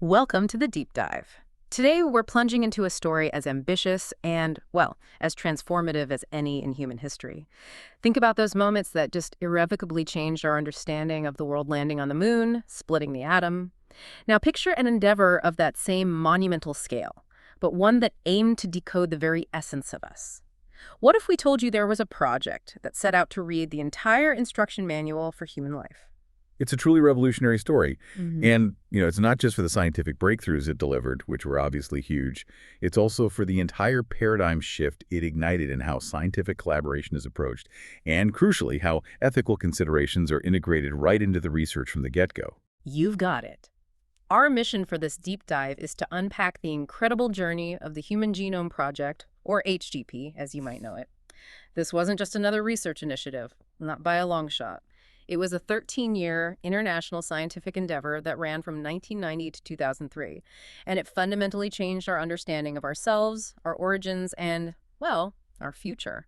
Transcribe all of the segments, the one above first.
Welcome to the Deep Dive. Today, we're plunging into a story as ambitious and, well, as transformative as any in human history. Think about those moments that just irrevocably changed our understanding of the world landing on the moon, splitting the atom. Now, picture an endeavor of that same monumental scale, but one that aimed to decode the very essence of us. What if we told you there was a project that set out to read the entire instruction manual for human life? It's a truly revolutionary story. Mhm. And, it's not just for the scientific breakthroughs it delivered, which were obviously huge. It's also for the entire paradigm shift it ignited in how scientific collaboration is approached, and crucially, how ethical considerations are integrated right into the research from the get-go. You've got it. Our mission for this deep dive is to unpack the incredible journey of the Human Genome Project, or HGP, as you might know it. This wasn't just another research initiative, not by a long shot. It was a 13-year international scientific endeavor that ran from 1990 to 2003, and it fundamentally changed our understanding of ourselves, our origins, and, well, our future.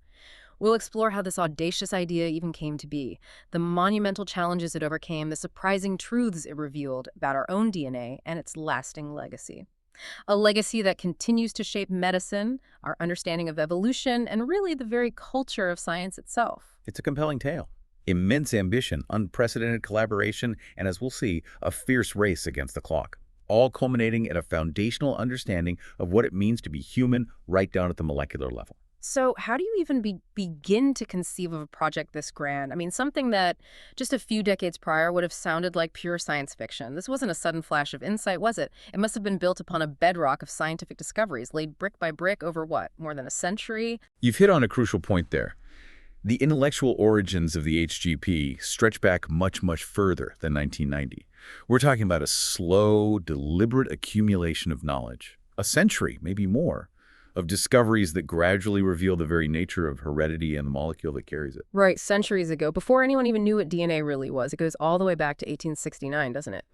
We'll explore how this audacious idea even came to be, the monumental challenges it overcame, the surprising truths it revealed about our own DNA, and its lasting legacy. A legacy that continues to shape medicine, our understanding of evolution, and really the very culture of science itself. It's a compelling tale. Immense ambition, unprecedented collaboration, and as we'll see, a fierce race against the clock, all culminating in a foundational understanding of what it means to be human right down at the molecular level. So how do you even begin to conceive of a project this grand? I mean, something that just a few decades prior would have sounded like pure science fiction. This wasn't a sudden flash of insight, was it? It must have been built upon a bedrock of scientific discoveries, laid brick by brick over what, more than a century? You've hit on a crucial point there. The intellectual origins of the HGP stretch back much, much further than 1990. We're talking about a slow, deliberate accumulation of knowledge, a century, maybe more, of discoveries that gradually reveal the very nature of heredity and the molecule that carries it. Right, centuries ago, before anyone even knew what DNA really was. It goes all the way back to 1869, doesn't it?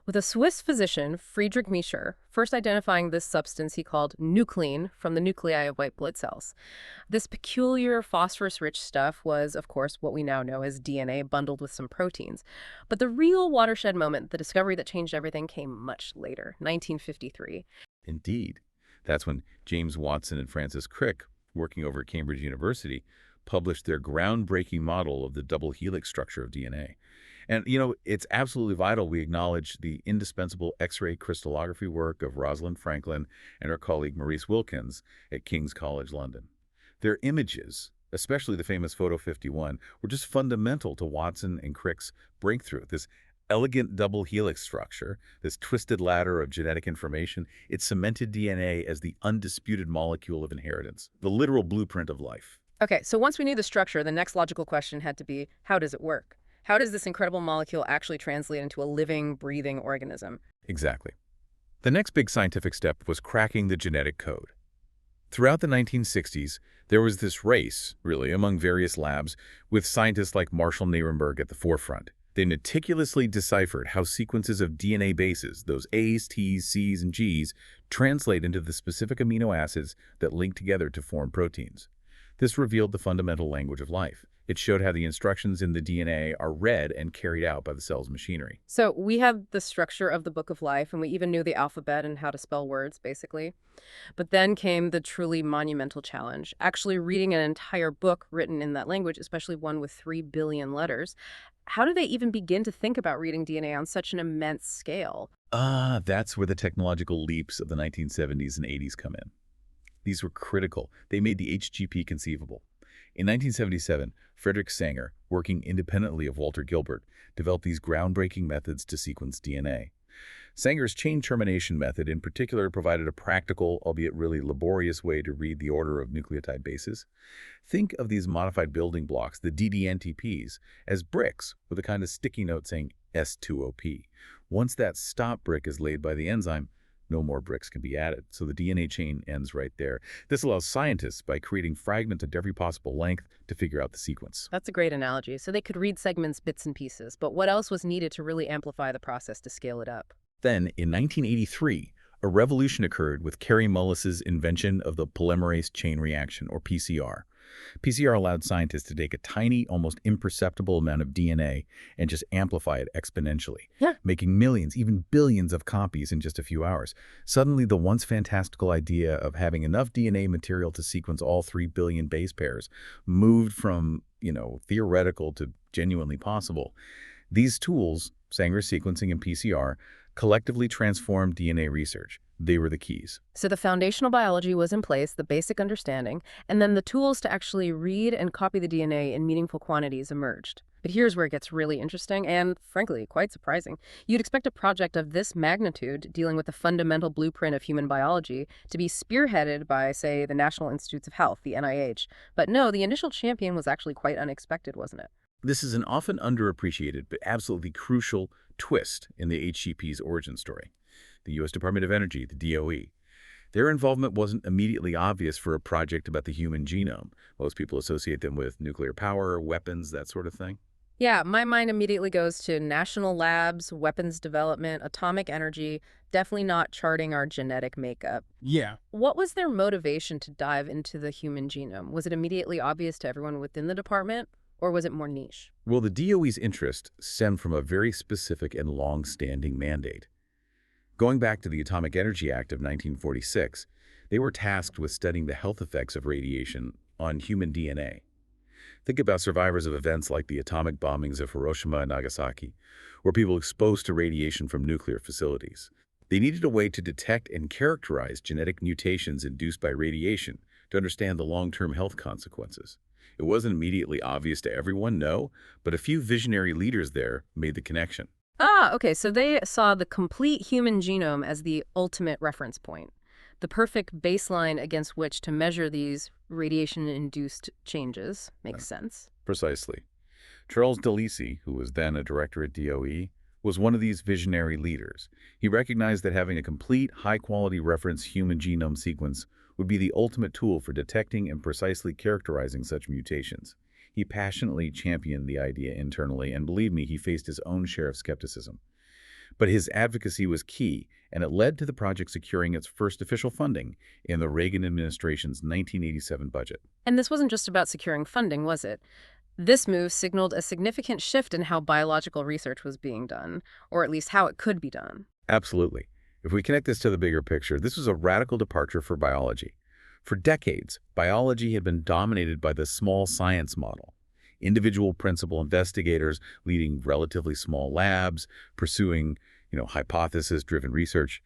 With a Swiss physician, Friedrich Miescher, first identifying this substance he called nuclein from the nuclei of white blood cells. This peculiar phosphorus-rich stuff was, of course, what we now know as DNA bundled with some proteins. But the real watershed moment, the discovery that changed everything, came much later, 1953. Indeed. That's when James Watson and Francis Crick, working over at Cambridge University, published their groundbreaking model of the double helix structure of DNA. And, it's absolutely vital we acknowledge the indispensable X-ray crystallography work of Rosalind Franklin and her colleague Maurice Wilkins at King's College London. Their images, especially the famous Photo 51, were just fundamental to Watson and Crick's breakthrough. This elegant double helix structure, this twisted ladder of genetic information, it cemented DNA as the undisputed molecule of inheritance, the literal blueprint of life. Okay, so once we knew the structure, the next logical question had to be, how does it work? How does this incredible molecule actually translate into a living, breathing organism? Exactly. The next big scientific step was cracking the genetic code. Throughout the 1960s, there was this race, really, among various labs, with scientists like Marshall Nirenberg at the forefront. They meticulously deciphered how sequences of DNA bases, those A's, T's, C's, and G's, translate into the specific amino acids that link together to form proteins. This revealed the fundamental language of life. It showed how the instructions in the DNA are read and carried out by the cell's machinery. So we have the structure of the Book of Life, and we even knew the alphabet and how to spell words, basically. But then came the truly monumental challenge, actually reading an entire book written in that language, especially one with 3 billion letters. How do they even begin to think about reading DNA on such an immense scale? That's where the technological leaps of the 1970s and 80s come in. These were critical. They made the HGP conceivable. In 1977, Frederick Sanger, working independently of Walter Gilbert, developed these groundbreaking methods to sequence DNA. Sanger's chain termination method in particular provided a practical, albeit really laborious way to read the order of nucleotide bases. Think of these modified building blocks, the ddNTPs, as bricks with a kind of sticky note saying S2OP. Once that stop brick is laid by the enzyme, no more bricks can be added, so the DNA chain ends right there. This allows scientists, by creating fragments at every possible length, to figure out the sequence. That's a great analogy. So they could read segments, bits and pieces. But what else was needed to really amplify the process to scale it up? Then, in 1983, a revolution occurred with Kary Mullis's invention of the polymerase chain reaction, or PCR. PCR allowed scientists to take a tiny, almost imperceptible amount of DNA and just amplify it exponentially, Yeah. making millions, even billions of copies in just a few hours. Suddenly, the once fantastical idea of having enough DNA material to sequence all 3 billion base pairs moved from, theoretical to genuinely possible. These tools, Sanger sequencing and PCR, collectively transformed DNA research. They were the keys. So the foundational biology was in place, the basic understanding, and then the tools to actually read and copy the DNA in meaningful quantities emerged. But here's where it gets really interesting and, frankly, quite surprising. You'd expect a project of this magnitude, dealing with the fundamental blueprint of human biology, to be spearheaded by, say, the National Institutes of Health, the NIH. But no, the initial champion was actually quite unexpected, wasn't it? This is an often underappreciated but absolutely crucial twist in the HCP's origin story. The U.S. Department of Energy, the DOE. Their involvement wasn't immediately obvious for a project about the human genome. Most people associate them with nuclear power, weapons, that sort of thing. Yeah, my mind immediately goes to national labs, weapons development, atomic energy, definitely not charting our genetic makeup. Yeah. What was their motivation to dive into the human genome? Was it immediately obvious to everyone within the department, or was it more niche? Well, the DOE's interest stemmed from a very specific and long-standing mandate. Going back to the Atomic Energy Act of 1946, they were tasked with studying the health effects of radiation on human DNA. Think about survivors of events like the atomic bombings of Hiroshima and Nagasaki, or people exposed to radiation from nuclear facilities. They needed a way to detect and characterize genetic mutations induced by radiation to understand the long-term health consequences. It wasn't immediately obvious to everyone, no, but a few visionary leaders there made the connection. Ah, okay, so they saw the complete human genome as the ultimate reference point, the perfect baseline against which to measure these radiation-induced changes. Makes sense. Precisely. Charles DeLisi, who was then a director at DOE, was one of these visionary leaders. He recognized that having a complete, high-quality reference human genome sequence would be the ultimate tool for detecting and precisely characterizing such mutations. He passionately championed the idea internally, and believe me, he faced his own share of skepticism. But his advocacy was key, and it led to the project securing its first official funding in the Reagan administration's 1987 budget. And this wasn't just about securing funding, was it? This move signaled a significant shift in how biological research was being done, or at least how it could be done. Absolutely. If we connect this to the bigger picture, this was a radical departure for biology. For decades, biology had been dominated by the small science model. Individual principal investigators leading relatively small labs, pursuing, hypothesis-driven research.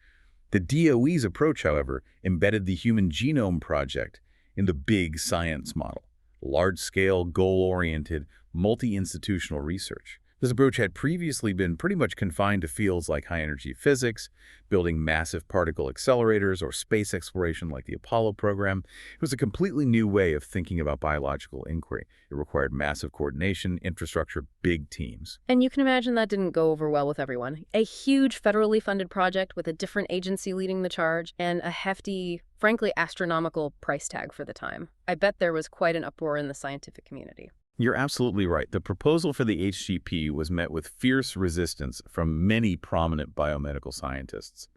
The DOE's approach, however, embedded the Human Genome Project in the big science model, large-scale, goal-oriented, multi-institutional research. This approach had previously been pretty much confined to fields like high-energy physics, building massive particle accelerators, or space exploration like the Apollo program. It was a completely new way of thinking about biological inquiry. It required massive coordination, infrastructure, big teams. And you can imagine that didn't go over well with everyone. A huge federally funded project with a different agency leading the charge, and a hefty, frankly astronomical price tag for the time. I bet there was quite an uproar in the scientific community. You're absolutely right. The proposal for the HGP was met with fierce resistance from many prominent biomedical scientists.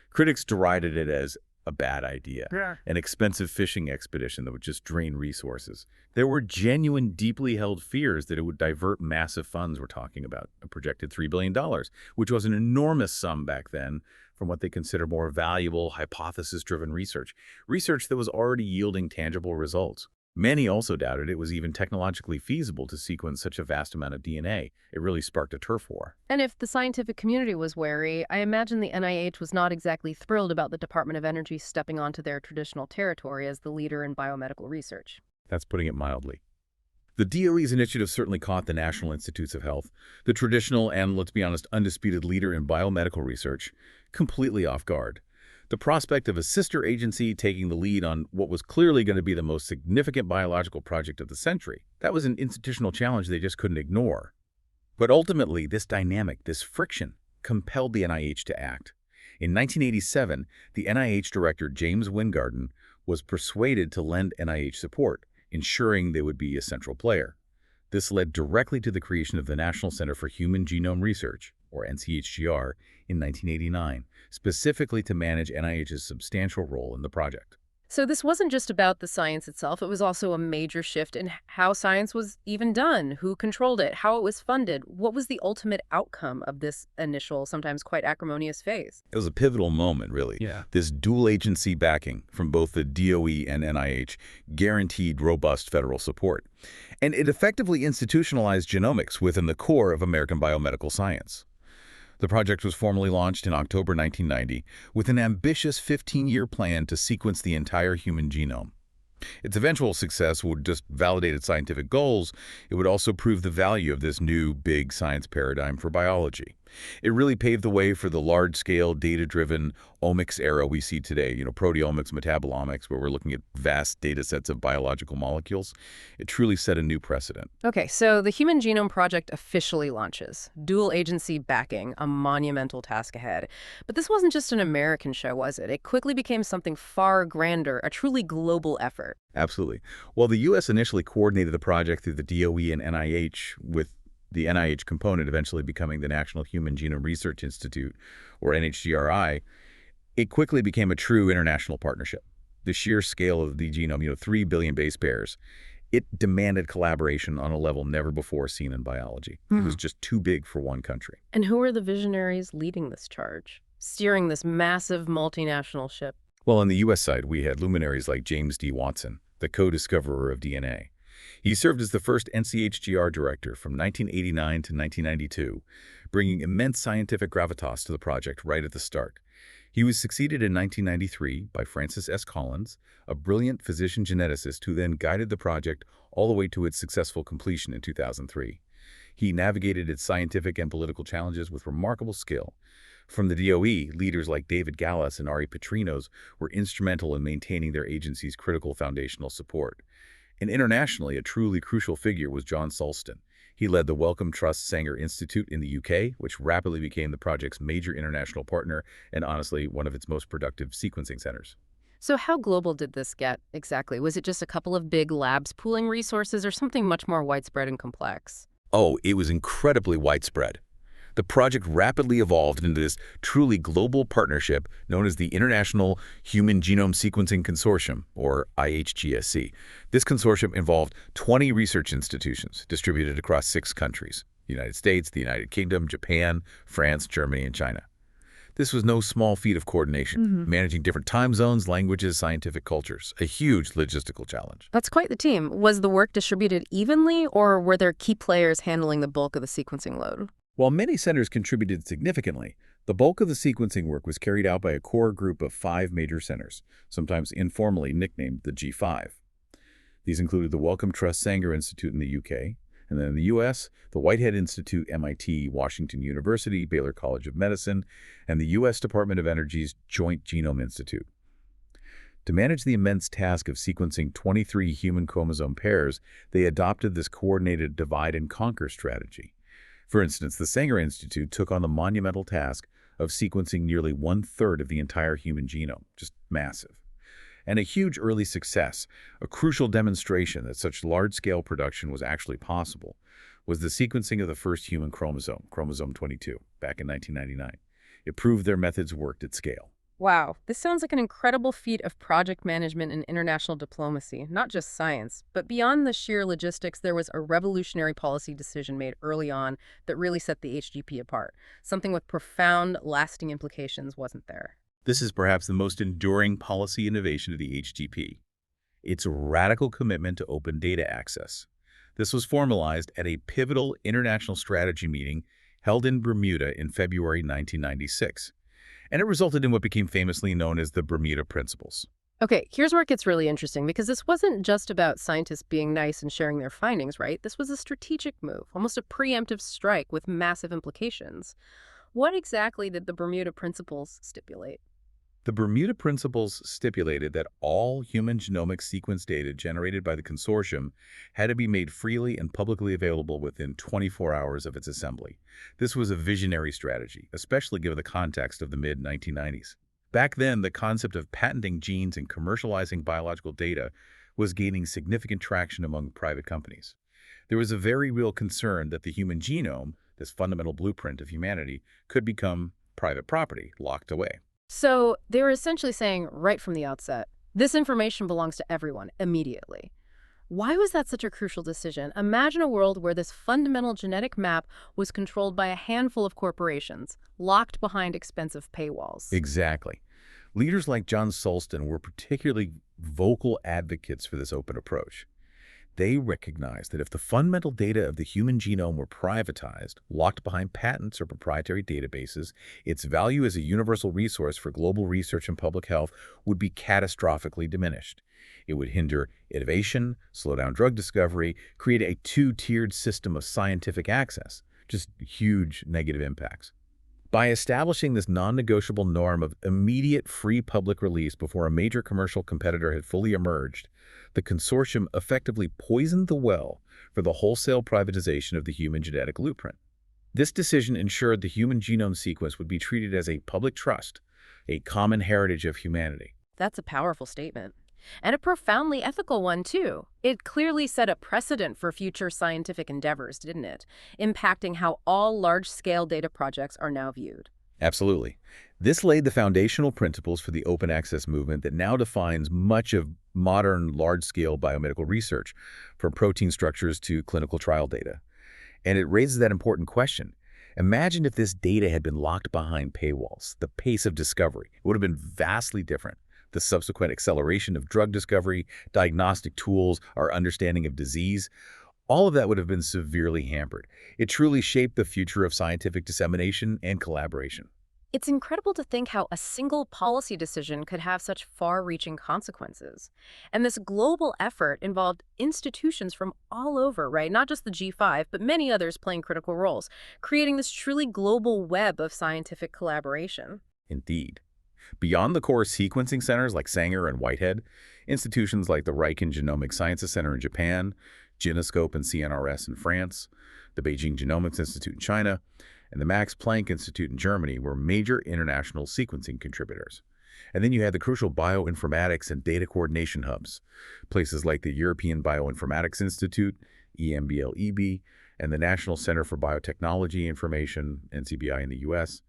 Critics derided it as a bad idea, an expensive fishing expedition that would just drain resources. There were genuine, deeply held fears that it would divert massive funds. We're talking about a projected $3 billion, which was an enormous sum back then from what they consider more valuable, hypothesis-driven research that was already yielding tangible results. Many also doubted it was even technologically feasible to sequence such a vast amount of DNA. It really sparked a turf war. And if the scientific community was wary, I imagine the NIH was not exactly thrilled about the Department of Energy stepping onto their traditional territory as the leader in biomedical research. That's putting it mildly. The DOE's initiative certainly caught the National Institutes of Health, the traditional and, let's be honest, undisputed leader in biomedical research, completely off guard. The prospect of a sister agency taking the lead on what was clearly going to be the most significant biological project of the century, that was an institutional challenge they just couldn't ignore. But ultimately, this dynamic, this friction, compelled the NIH to act. In 1987, the NIH director, James Wingarden, was persuaded to lend NIH support, ensuring they would be a central player. This led directly to the creation of the National Center for Human Genome Research, or NCHGR, in 1989, specifically to manage NIH's substantial role in the project. So this wasn't just about the science itself, it was also a major shift in how science was even done, who controlled it, how it was funded. What was the ultimate outcome of this initial, sometimes quite acrimonious phase? It was a pivotal moment, really. Yeah. This dual agency backing from both the DOE and NIH guaranteed robust federal support. And it effectively institutionalized genomics within the core of American biomedical science. The project was formally launched in October 1990 with an ambitious 15-year plan to sequence the entire human genome. Its eventual success would just validate its scientific goals. It would also prove the value of this new big science paradigm for biology. It really paved the way for the large-scale, data-driven omics era we see today, proteomics, metabolomics, where we're looking at vast data sets of biological molecules. It truly set a new precedent. Okay, so the Human Genome Project officially launches. Dual agency backing, a monumental task ahead. But this wasn't just an American show, was it? It quickly became something far grander, a truly global effort. Absolutely. Well, the U.S. initially coordinated the project through the DOE and NIH, with the NIH component eventually becoming the National Human Genome Research Institute, or NHGRI. It quickly became a true international partnership. The sheer scale of the genome, 3 billion base pairs, it demanded collaboration on a level never before seen in biology. It was just too big for one country. And who are the visionaries leading this charge, steering this massive multinational ship? Well, on the U.S. side, we had luminaries like James D. Watson, the co-discoverer of DNA. He served as the first NCHGR director from 1989 to 1992, bringing immense scientific gravitas to the project right at the start. He was succeeded in 1993 by Francis S. Collins, a brilliant physician geneticist who then guided the project all the way to its successful completion in 2003. He navigated its scientific and political challenges with remarkable skill. From the DOE, leaders like David Gallas and Ari Petrinos were instrumental in maintaining their agency's critical foundational support. And internationally, a truly crucial figure was John Sulston. He led the Wellcome Trust Sanger Institute in the UK, which rapidly became the project's major international partner and, honestly, one of its most productive sequencing centers. So how global did this get exactly? Was it just a couple of big labs pooling resources or something much more widespread and complex? Oh, it was incredibly widespread. The project rapidly evolved into this truly global partnership known as the International Human Genome Sequencing Consortium, or IHGSC. This consortium involved 20 research institutions distributed across 6 countries: the United States, the United Kingdom, Japan, France, Germany, and China. This was no small feat of coordination, managing different time zones, languages, scientific cultures, a huge logistical challenge. That's quite the team. Was the work distributed evenly, or were there key players handling the bulk of the sequencing load? While many centers contributed significantly, the bulk of the sequencing work was carried out by a core group of 5 major centers, sometimes informally nicknamed the G5. These included the Wellcome Trust Sanger Institute in the UK, and then in the US, the Whitehead Institute, MIT, Washington University, Baylor College of Medicine, and the US Department of Energy's Joint Genome Institute. To manage the immense task of sequencing 23 human chromosome pairs, they adopted this coordinated divide-and-conquer strategy. For instance, the Sanger Institute took on the monumental task of sequencing nearly 1/3 of the entire human genome, just massive. And a huge early success, a crucial demonstration that such large-scale production was actually possible, was the sequencing of the first human chromosome, chromosome 22, back in 1999. It proved their methods worked at scale. Wow, this sounds like an incredible feat of project management and international diplomacy, not just science. But beyond the sheer logistics, there was a revolutionary policy decision made early on that really set the HGP apart. Something with profound, lasting implications, wasn't there? This is perhaps the most enduring policy innovation of the HGP. Its radical commitment to open data access. This was formalized at a pivotal international strategy meeting held in Bermuda in February 1996. And it resulted in what became famously known as the Bermuda Principles. Okay, here's where it gets really interesting, because this wasn't just about scientists being nice and sharing their findings, right? This was a strategic move, almost a preemptive strike with massive implications. What exactly did the Bermuda Principles stipulate? The Bermuda Principles stipulated that all human genomic sequence data generated by the consortium had to be made freely and publicly available within 24 hours of its assembly. This was a visionary strategy, especially given the context of the mid-1990s. Back then, the concept of patenting genes and commercializing biological data was gaining significant traction among private companies. There was a very real concern that the human genome, this fundamental blueprint of humanity, could become private property, locked away. So they were essentially saying right from the outset, This information belongs to everyone immediately. Why was that such a crucial decision? Imagine a world where this fundamental genetic map was controlled by a handful of corporations, locked behind expensive paywalls. Exactly. Leaders like John Sulston were particularly vocal advocates for this open approach. They recognized that if the fundamental data of the human genome were privatized, locked behind patents or proprietary databases, its value as a universal resource for global research and public health would be catastrophically diminished. It would hinder innovation, slow down drug discovery, create a two-tiered system of scientific access. Just huge negative impacts. By establishing this non-negotiable norm of immediate free public release before a major commercial competitor had fully emerged, the consortium effectively poisoned the well for the wholesale privatization of the human genetic blueprint. This decision ensured the human genome sequence would be treated as a public trust, a common heritage of humanity. That's a powerful statement. And a profoundly ethical one, too. It clearly set a precedent for future scientific endeavors, didn't it? Impacting how all large-scale data projects are now viewed. Absolutely. This laid the foundational principles for the open access movement that now defines much of modern large-scale biomedical research, from protein structures to clinical trial data. And it raises that important question. Imagine if this data had been locked behind paywalls. The pace of discovery would have been vastly different. The subsequent acceleration of drug discovery, diagnostic tools, our understanding of disease, all of that would have been severely hampered. It truly shaped the future of scientific dissemination and collaboration. It's incredible to think how a single policy decision could have such far-reaching consequences. And this global effort involved institutions from all over, right? Not just the G5, but many others playing critical roles, creating this truly global web of scientific collaboration. Indeed. Beyond the core sequencing centers like Sanger and Whitehead, institutions like the Riken Genomic Sciences Center in Japan, Genoscope and CNRS in France, the Beijing Genomics Institute in China, and the Max Planck Institute in Germany were major international sequencing contributors. And then you had the crucial bioinformatics and data coordination hubs, places like the European Bioinformatics Institute, EMBL-EB, and the National Center for Biotechnology Information, NCBI in the U.S.,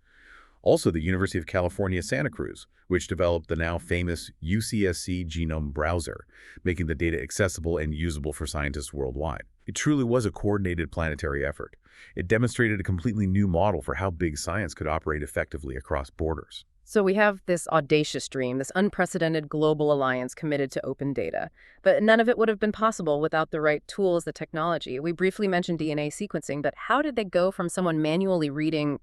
also the University of California, Santa Cruz, which developed the now famous UCSC Genome Browser, making the data accessible and usable for scientists worldwide. It truly was a coordinated planetary effort. It demonstrated a completely new model for how big science could operate effectively across borders. So we have this audacious dream, this unprecedented global alliance committed to open data. But none of it would have been possible without the right tools, the technology. We briefly mentioned DNA sequencing, but how did they go from someone manually reading,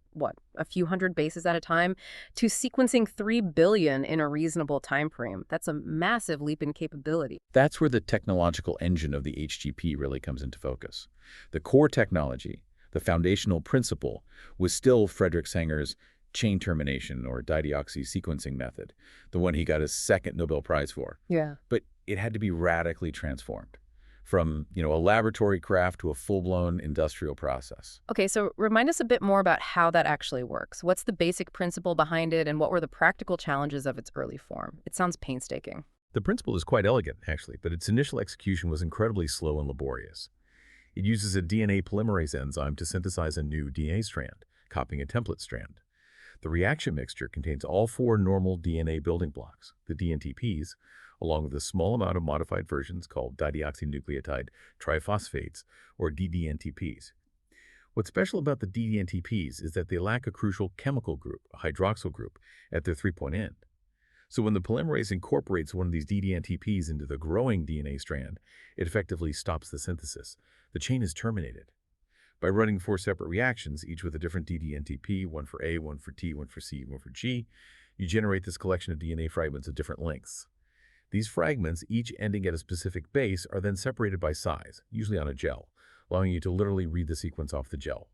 a few hundred bases at a time, to sequencing 3 billion in a reasonable time frame? That's a massive leap in capability. That's where the technological engine of the HGP really comes into focus. The core technology, the foundational principle, was still Frederick Sanger's chain termination or dideoxy sequencing method, the one he got his second Nobel Prize for. Yeah. But it had to be radically transformed from, a laboratory craft to a full-blown industrial process. Okay, so remind us a bit more about how that actually works. What's the basic principle behind it, and what were the practical challenges of its early form? It sounds painstaking. The principle is quite elegant, actually, but its initial execution was incredibly slow and laborious. It uses a DNA polymerase enzyme to synthesize a new DNA strand, copying a template strand. The reaction mixture contains all 4 normal DNA building blocks, the DNTPs, along with a small amount of modified versions called dideoxynucleotide triphosphates, or DDNTPs. What's special about the DDNTPs is that they lack a crucial chemical group, a hydroxyl group, at their 3-point end. So when the polymerase incorporates one of these DDNTPs into the growing DNA strand, it effectively stops the synthesis. The chain is terminated. By running 4 separate reactions, each with a different DDNTP, one for A, one for T, one for C, one for G, you generate this collection of DNA fragments of different lengths. These fragments, each ending at a specific base, are then separated by size, usually on a gel, allowing you to literally read the sequence off the gel,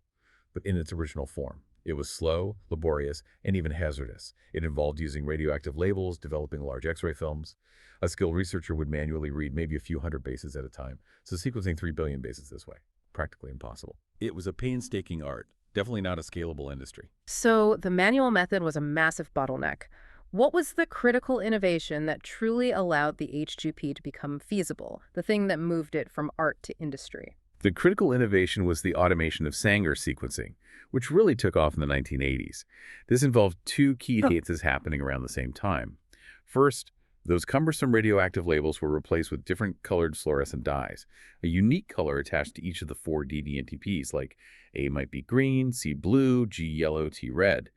but in its original form. It was slow, laborious, and even hazardous. It involved using radioactive labels, developing large X-ray films. A skilled researcher would manually read maybe a few hundred bases at a time, so sequencing 3 billion bases this way, practically impossible. It was a painstaking art, definitely not a scalable industry. So the manual method was a massive bottleneck. What was the critical innovation that truly allowed the HGP to become feasible, the thing that moved it from art to industry? The critical innovation was the automation of Sanger sequencing, which really took off in the 1980s. This involved 2 key cases happening around the same time. First, Those cumbersome radioactive labels were replaced with different colored fluorescent dyes, a unique color attached to each of the four DDNTPs, like A might be green, C blue, G yellow, T red.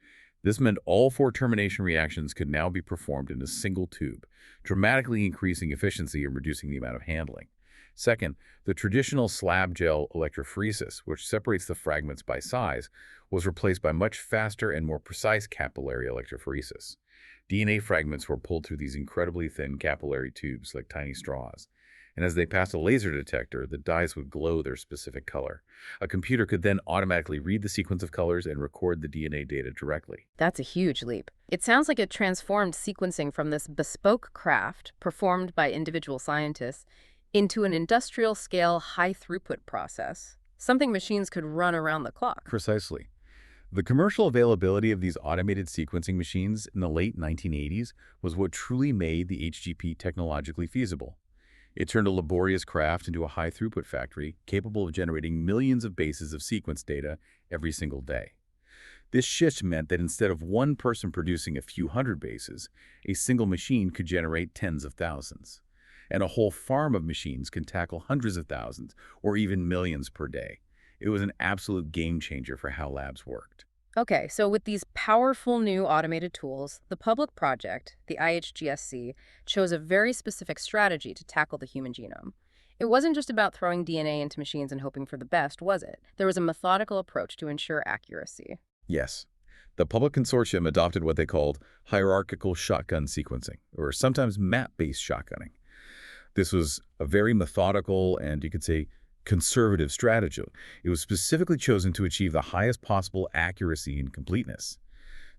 This meant all four termination reactions could now be performed in a single tube, dramatically increasing efficiency and reducing the amount of handling. Second, the traditional slab gel electrophoresis, which separates the fragments by size, was replaced by much faster and more precise capillary electrophoresis. DNA fragments were pulled through these incredibly thin capillary tubes like tiny straws. And as they passed a laser detector, the dyes would glow their specific color. A computer could then automatically read the sequence of colors and record the DNA data directly. That's a huge leap. It sounds like it transformed sequencing from this bespoke craft performed by individual scientists into an industrial-scale, high-throughput process, something machines could run around the clock. Precisely. The commercial availability of these automated sequencing machines in the late 1980s was what truly made the HGP technologically feasible. It turned a laborious craft into a high-throughput factory capable of generating millions of bases of sequence data every single day. This shift meant that instead of one person producing a few hundred bases, a single machine could generate tens of thousands. And a whole farm of machines can tackle hundreds of thousands or even millions per day. It was an absolute game changer for how labs worked. Okay, so with these powerful new automated tools, the public project, the IHGSC, chose a very specific strategy to tackle the human genome. It wasn't just about throwing DNA into machines and hoping for the best, was it? There was a methodical approach to ensure accuracy. Yes. The public consortium adopted what they called hierarchical shotgun sequencing, or sometimes map-based shotgunning. This was a very methodical and, you could say, conservative strategy. It was specifically chosen to achieve the highest possible accuracy and completeness.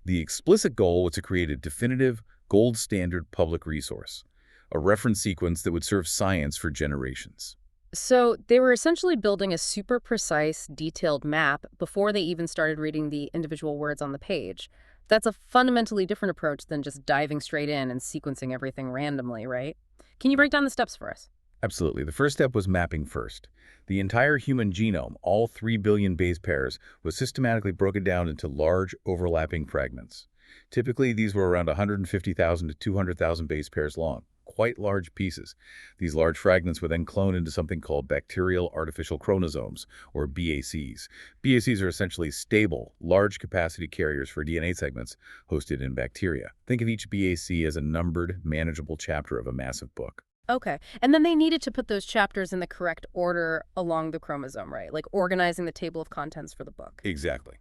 The explicit goal was to create a definitive, gold standard public resource, a reference sequence that would serve science for generations. So they were essentially building a super precise, detailed map before they even started reading the individual words on the page. That's a fundamentally different approach than just diving straight in and sequencing everything randomly, right? Can you break down the steps for us? Absolutely. The first step was mapping first. The entire human genome, all 3 billion base pairs, was systematically broken down into large, overlapping fragments. Typically, these were around 150,000 to 200,000 base pairs long, quite large pieces. These large fragments were then cloned into something called bacterial artificial chromosomes, or BACs. BACs are essentially stable, large-capacity carriers for DNA segments hosted in bacteria. Think of each BAC as a numbered, manageable chapter of a massive book. Okay. And then they needed to put those chapters in the correct order along the chromosome, right? Like organizing the table of contents for the book. Exactly.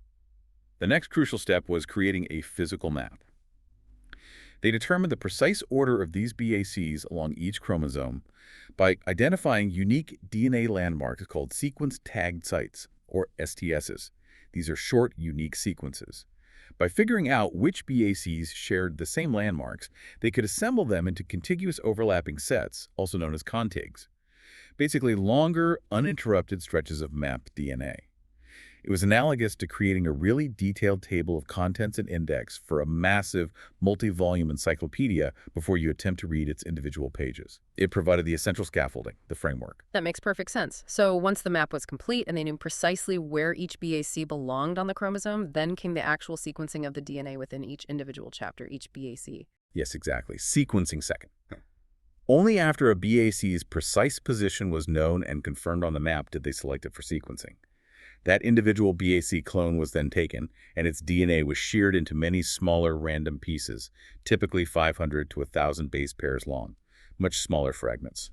The next crucial step was creating a physical map. They determined the precise order of these BACs along each chromosome by identifying unique DNA landmarks called sequence-tagged sites, or STSs. These are short, unique sequences. By figuring out which BACs shared the same landmarks, they could assemble them into contiguous overlapping sets, also known as contigs. Basically, longer, uninterrupted stretches of mapped DNA. It was analogous to creating a really detailed table of contents and index for a massive, multi-volume encyclopedia before you attempt to read its individual pages. It provided the essential scaffolding, the framework. That makes perfect sense. So once the map was complete and they knew precisely where each BAC belonged on the chromosome, then came the actual sequencing of the DNA within each individual chapter, each BAC. Yes, exactly. Sequencing second. Only after a BAC's precise position was known and confirmed on the map did they select it for sequencing. That individual BAC clone was then taken, and its DNA was sheared into many smaller random pieces, typically 500 to 1,000 base pairs long, much smaller fragments.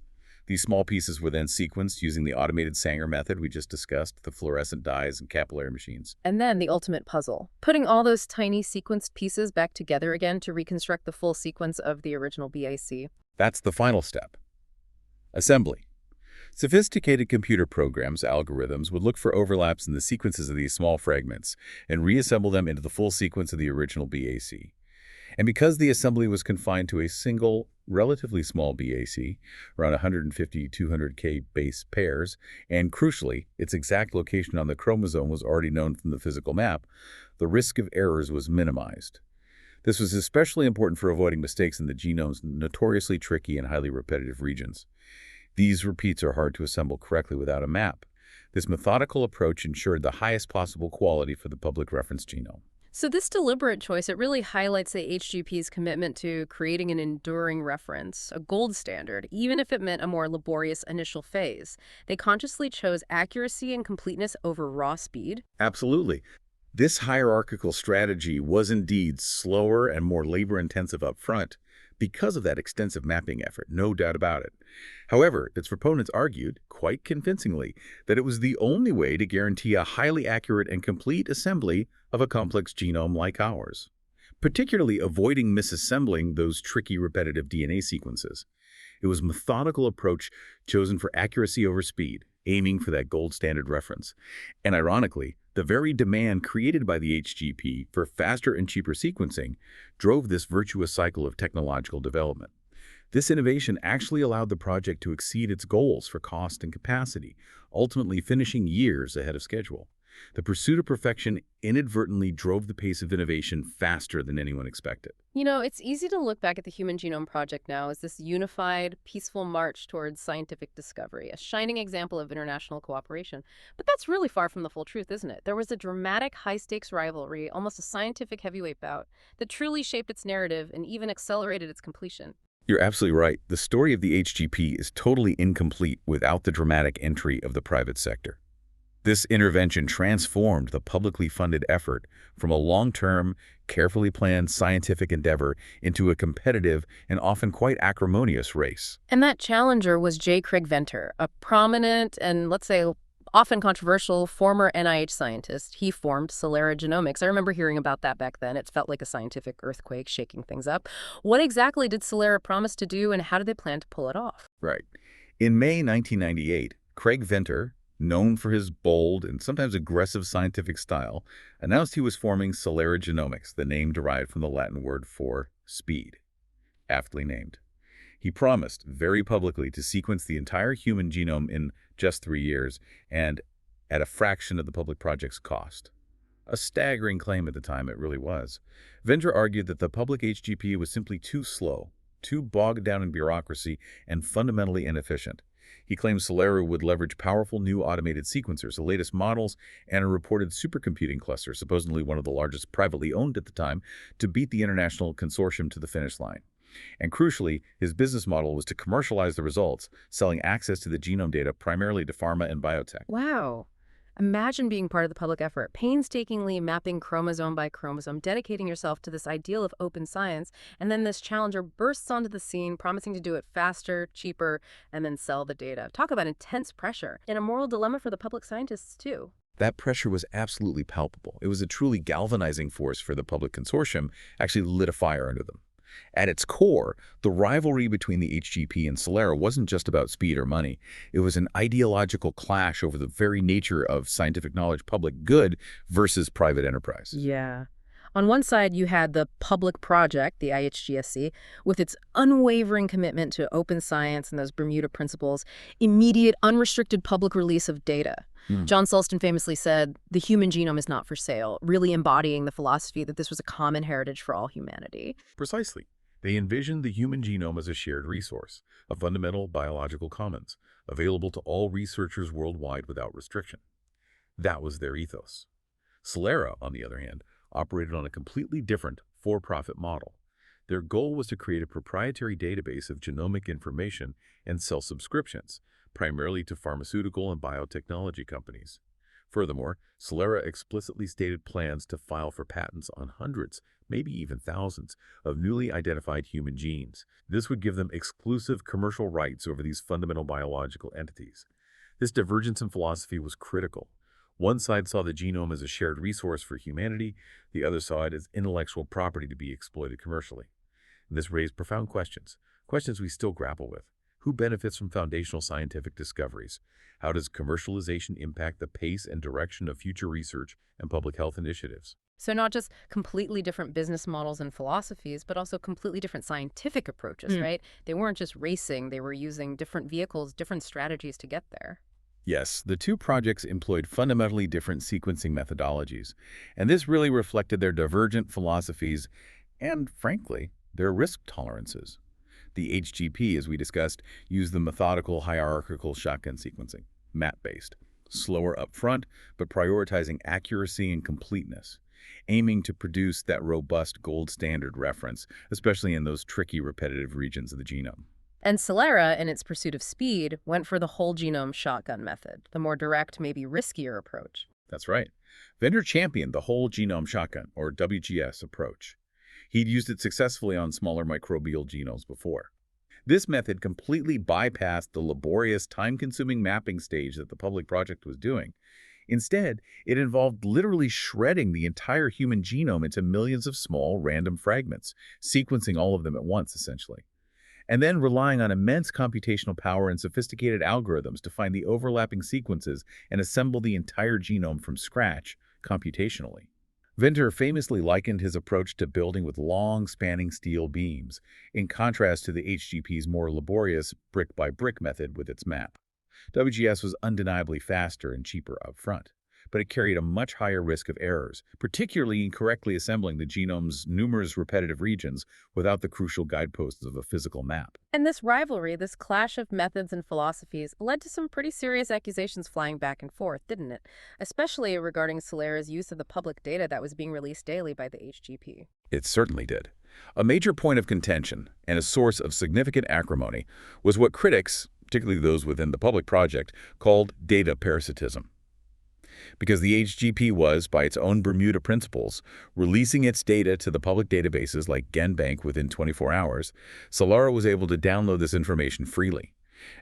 These small pieces were then sequenced using the automated Sanger method we just discussed, the fluorescent dyes and capillary machines. And then the ultimate puzzle, putting all those tiny sequenced pieces back together again to reconstruct the full sequence of the original BAC. That's the final step. Assembly. Sophisticated computer programs, algorithms, would look for overlaps in the sequences of these small fragments and reassemble them into the full sequence of the original BAC. And because the assembly was confined to a single, relatively small BAC, around 150 to 200K base pairs, and crucially, its exact location on the chromosome was already known from the physical map, the risk of errors was minimized. This was especially important for avoiding mistakes in the genome's notoriously tricky and highly repetitive regions. These repeats are hard to assemble correctly without a map. This methodical approach ensured the highest possible quality for the public reference genome. So this deliberate choice, it really highlights the HGP's commitment to creating an enduring reference, a gold standard, even if it meant a more laborious initial phase. They consciously chose accuracy and completeness over raw speed. Absolutely. This hierarchical strategy was indeed slower and more labor-intensive up front because of that extensive mapping effort, no doubt about it. However, its proponents argued, quite convincingly, that it was the only way to guarantee a highly accurate and complete assembly of a complex genome like ours, particularly avoiding misassembling those tricky repetitive DNA sequences. It was a methodical approach chosen for accuracy over speed, aiming for that gold standard reference. And ironically, the very demand created by the HGP for faster and cheaper sequencing drove this virtuous cycle of technological development. This innovation actually allowed the project to exceed its goals for cost and capacity, ultimately finishing years ahead of schedule. The pursuit of perfection inadvertently drove the pace of innovation faster than anyone expected. You know, it's easy to look back at the Human Genome Project now as this unified, peaceful march towards scientific discovery, a shining example of international cooperation. But that's really far from the full truth, isn't it? There was a dramatic, high-stakes rivalry, almost a scientific heavyweight bout, that truly shaped its narrative and even accelerated its completion. You're absolutely right. The story of the HGP is totally incomplete without the dramatic entry of the private sector. This intervention transformed the publicly funded effort from a long-term, carefully planned scientific endeavor into a competitive and often quite acrimonious race. And that challenger was J. Craig Venter, a prominent and, let's say, often controversial former NIH scientist. He formed Celera Genomics. I remember hearing about that back then. It felt like a scientific earthquake shaking things up. What exactly did Celera promise to do, and how did they plan to pull it off? Right. In May 1998, Craig Venter, known for his bold and sometimes aggressive scientific style, announced he was forming Celera Genomics, the name derived from the Latin word for speed, aptly named. He promised very publicly to sequence the entire human genome in just 3 years and at a fraction of the public project's cost. A staggering claim at the time, it really was. Venter argued that the public HGP was simply too slow, too bogged down in bureaucracy, and fundamentally inefficient. He claimed Celera would leverage powerful new automated sequencers, the latest models, and a reported supercomputing cluster, supposedly one of the largest privately owned at the time, to beat the international consortium to the finish line. And crucially, his business model was to commercialize the results, selling access to the genome data primarily to pharma and biotech. Wow. Imagine being part of the public effort, painstakingly mapping chromosome by chromosome, dedicating yourself to this ideal of open science, and then this challenger bursts onto the scene, promising to do it faster, cheaper, and then sell the data. Talk about intense pressure, and a moral dilemma for the public scientists, too. That pressure was absolutely palpable. It was a truly galvanizing force for the public consortium, actually lit a fire under them. At its core, the rivalry between the HGP and Celera wasn't just about speed or money. It was an ideological clash over the very nature of scientific knowledge, public good versus private enterprise. Yeah. On one side, you had the public project, the IHGSC, with its unwavering commitment to open science and those Bermuda principles, immediate, unrestricted public release of data. John Sulston famously said, "The human genome is not for sale," really embodying the philosophy that this was a common heritage for all humanity. Precisely. They envisioned the human genome as a shared resource, a fundamental biological commons, available to all researchers worldwide without restriction. That was their ethos. Celera, on the other hand, operated on a completely different for-profit model. Their goal was to create a proprietary database of genomic information and sell subscriptions, primarily to pharmaceutical and biotechnology companies. Furthermore, Celera explicitly stated plans to file for patents on hundreds, maybe even thousands, of newly identified human genes. This would give them exclusive commercial rights over these fundamental biological entities. This divergence in philosophy was critical. One side saw the genome as a shared resource for humanity, the other saw it as intellectual property to be exploited commercially. And this raised profound questions we still grapple with. Who benefits from foundational scientific discoveries? How does commercialization impact the pace and direction of future research and public health initiatives? So not just completely different business models and philosophies, but also completely different scientific approaches, right? They weren't just racing, they were using different vehicles, different strategies to get there. Yes, the two projects employed fundamentally different sequencing methodologies, and this really reflected their divergent philosophies and, frankly, their risk tolerances. The HGP, as we discussed, used the methodical hierarchical shotgun sequencing, map-based, slower up front, but prioritizing accuracy and completeness. aiming to produce that robust gold standard reference, especially in those tricky repetitive regions of the genome. And Celera, in its pursuit of speed, went for the whole genome shotgun method, the more direct, maybe riskier approach. That's right. Venter championed the whole genome shotgun, or WGS, approach. He'd used it successfully on smaller microbial genomes before. This method completely bypassed the laborious, time-consuming mapping stage that the public project was doing. Instead, it involved literally shredding the entire human genome into millions of small, random fragments, sequencing all of them at once, essentially, and then relying on immense computational power and sophisticated algorithms to find the overlapping sequences and assemble the entire genome from scratch computationally. Venter famously likened his approach to building with long, spanning steel beams, in contrast to the HGP's more laborious brick-by-brick method with its map. WGS was undeniably faster and cheaper up front, but it carried a much higher risk of errors, particularly in correctly assembling the genome's numerous repetitive regions without the crucial guideposts of a physical map. And this rivalry, this clash of methods and philosophies, led to some pretty serious accusations flying back and forth, didn't it? Especially regarding Celera's use of the public data that was being released daily by the HGP. It certainly did. A major point of contention, and a source of significant acrimony, was what critics, particularly those within the public project, called data parasitism. Because the HGP was, by its own Bermuda principles, releasing its data to the public databases like GenBank within 24 hours, Celera was able to download this information freely.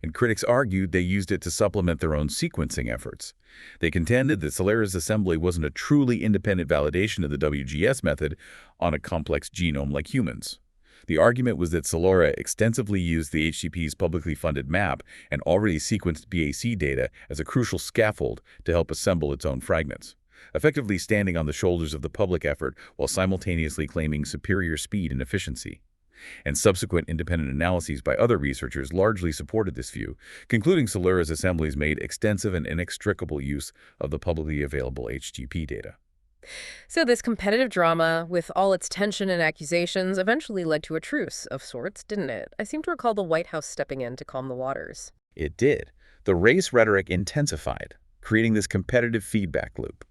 And critics argued they used it to supplement their own sequencing efforts. They contended that Celera's assembly wasn't a truly independent validation of the WGS method on a complex genome like humans. The argument was that Celera extensively used the HGP's publicly funded map and already sequenced BAC data as a crucial scaffold to help assemble its own fragments, effectively standing on the shoulders of the public effort while simultaneously claiming superior speed and efficiency. And subsequent independent analyses by other researchers largely supported this view, concluding Celera's assemblies made extensive and inextricable use of the publicly available HGP data. So this competitive drama, with all its tension and accusations, eventually led to a truce of sorts, didn't it? I seem to recall the White House stepping in to calm the waters. It did. The race rhetoric intensified, creating this competitive feedback loop.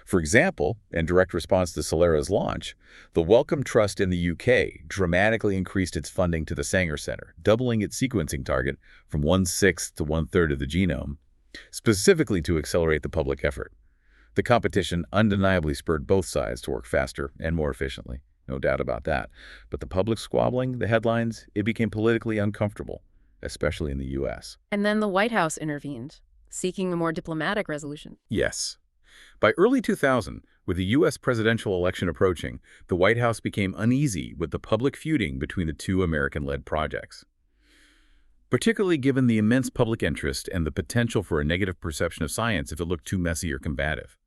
For example, in direct response to Celera's launch, the Wellcome Trust in the UK dramatically increased its funding to the Sanger Center, doubling its sequencing target from 1/6 to 1/3 of the genome, specifically to accelerate the public effort. The competition undeniably spurred both sides to work faster and more efficiently, no doubt about that. But the public squabbling, the headlines, it became politically uncomfortable, especially in the U.S. And then the White House intervened, seeking a more diplomatic resolution. Yes. By early 2000, with the U.S. presidential election approaching, the White House became uneasy with the public feuding between the two American-led projects. Particularly given the immense public interest and the potential for a negative perception of science if it looked too messy or combative.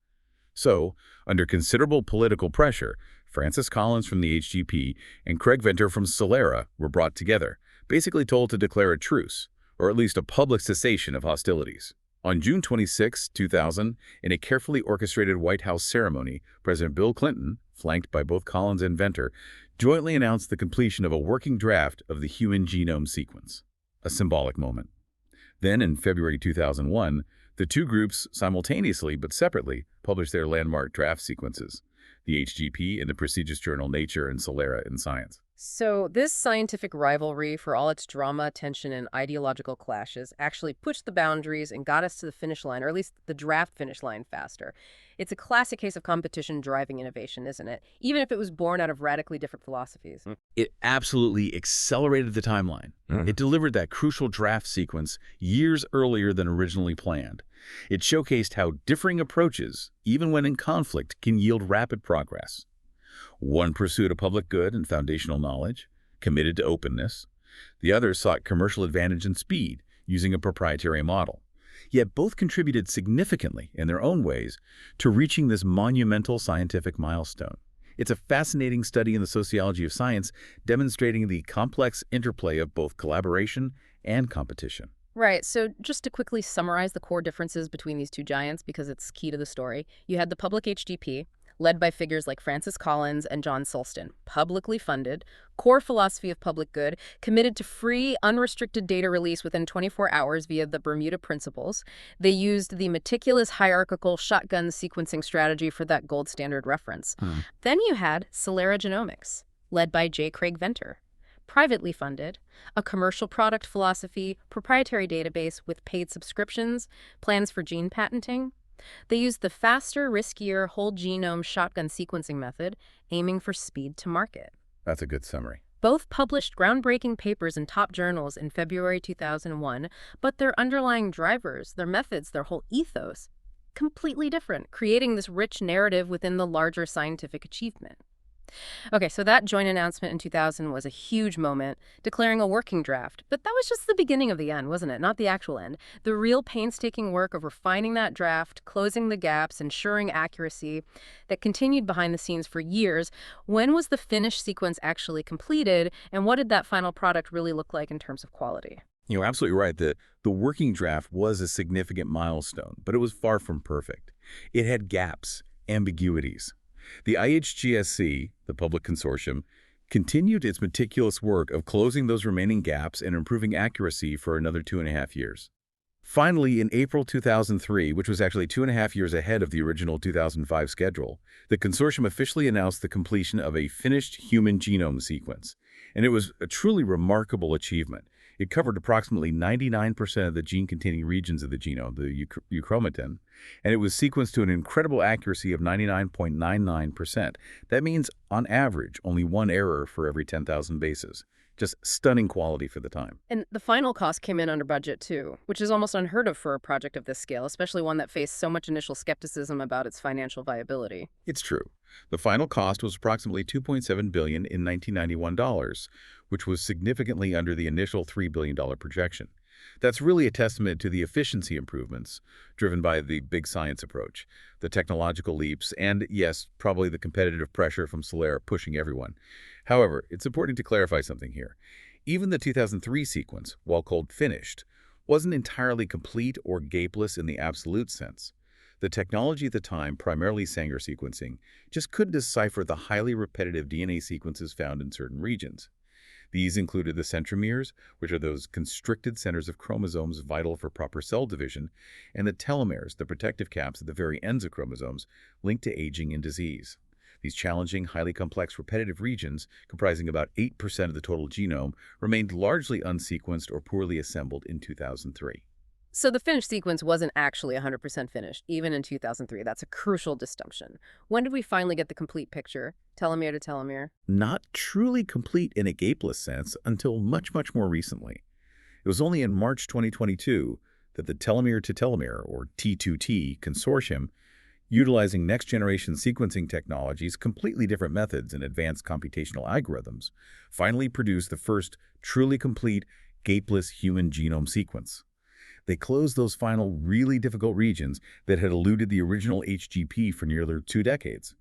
So, under considerable political pressure, Francis Collins from the HGP and Craig Venter from Celera were brought together, basically told to declare a truce, or at least a public cessation of hostilities. On June 26, 2000, in a carefully orchestrated White House ceremony, President Bill Clinton, flanked by both Collins and Venter, jointly announced the completion of a working draft of the human genome sequence, a symbolic moment. Then, in February 2001, the two groups, simultaneously but separately, published their landmark draft sequences, the HGP in the prestigious journal Nature and Celera in Science. So this scientific rivalry, for all its drama, tension, and ideological clashes, actually pushed the boundaries and got us to the finish line, or at least the draft finish line, faster. It's a classic case of competition driving innovation, isn't it? Even if it was born out of radically different philosophies. It absolutely accelerated the timeline. It delivered that crucial draft sequence years earlier than originally planned. It showcased how differing approaches, even when in conflict, can yield rapid progress. One pursued a public good and foundational knowledge, committed to openness. The other sought commercial advantage and speed, using a proprietary model. Yet both contributed significantly, in their own ways, to reaching this monumental scientific milestone. It's a fascinating study in the sociology of science, demonstrating the complex interplay of both collaboration and competition. Right, so just to quickly summarize the core differences between these two giants, because it's key to the story, you had the public HGP, led by figures like Francis Collins and John Sulston. Publicly funded, core philosophy of public good, committed to free, unrestricted data release within 24 hours via the Bermuda Principles. They used the meticulous hierarchical shotgun sequencing strategy for that gold standard reference. Then you had Celera Genomics, led by J. Craig Venter. Privately funded, a commercial product philosophy, proprietary database with paid subscriptions, plans for gene patenting. They used the faster, riskier whole genome shotgun sequencing method, aiming for speed to market. That's a good summary. Both published groundbreaking papers in top journals in February 2001, but their underlying drivers, their methods, their whole ethos, completely different, creating this rich narrative within the larger scientific achievement. Okay, so that joint announcement in 2000 was a huge moment, declaring a working draft. But that was just the beginning of the end, wasn't it? Not the actual end. The real painstaking work of refining that draft, closing the gaps, ensuring accuracy, that continued behind the scenes for years. When was the finished sequence actually completed, and what did that final product really look like in terms of quality? You're absolutely right. The working draft was a significant milestone, but it was far from perfect. It had gaps, ambiguities. The IHGSC, the public consortium, continued its meticulous work of closing those remaining gaps and improving accuracy for another 2.5 years. Finally, in April 2003, which was actually 2.5 years ahead of the original 2005 schedule, the consortium officially announced the completion of a finished human genome sequence. And it was a truly remarkable achievement. It covered approximately 99% of the gene-containing regions of the genome, the euchromatin, and it was sequenced to an incredible accuracy of 99.99%. That means, on average, only one error for every 10,000 bases. Just stunning quality for the time. And the final cost came in under budget, too, which is almost unheard of for a project of this scale, especially one that faced so much initial skepticism about its financial viability. It's true. The final cost was approximately $2.7 billion in 1991 dollars, which was significantly under the initial $3 billion projection. That's really a testament to the efficiency improvements driven by the big science approach, the technological leaps, and, yes, probably the competitive pressure from Celera pushing everyone. However, it's important to clarify something here. Even the 2003 sequence, while called finished, wasn't entirely complete or gapeless in the absolute sense. The technology at the time, primarily Sanger sequencing, just couldn't decipher the highly repetitive DNA sequences found in certain regions. These included the centromeres, which are those constricted centers of chromosomes vital for proper cell division, and the telomeres, the protective caps at the very ends of chromosomes, linked to aging and disease. These challenging, highly complex repetitive regions, comprising about 8% of the total genome, remained largely unsequenced or poorly assembled in 2003. So the finished sequence wasn't actually 100% finished, even in 2003. That's a crucial distinction. When did we finally get the complete picture, telomere to telomere? Not truly complete in a gapeless sense until much, much more recently. It was only in March 2022 that the telomere to telomere, or T2T, consortium, utilizing next-generation sequencing technologies, completely different methods, and advanced computational algorithms, finally produced the first truly complete, gapeless human genome sequence. They closed those final, really difficult regions that had eluded the original HGP for nearly 2 decades.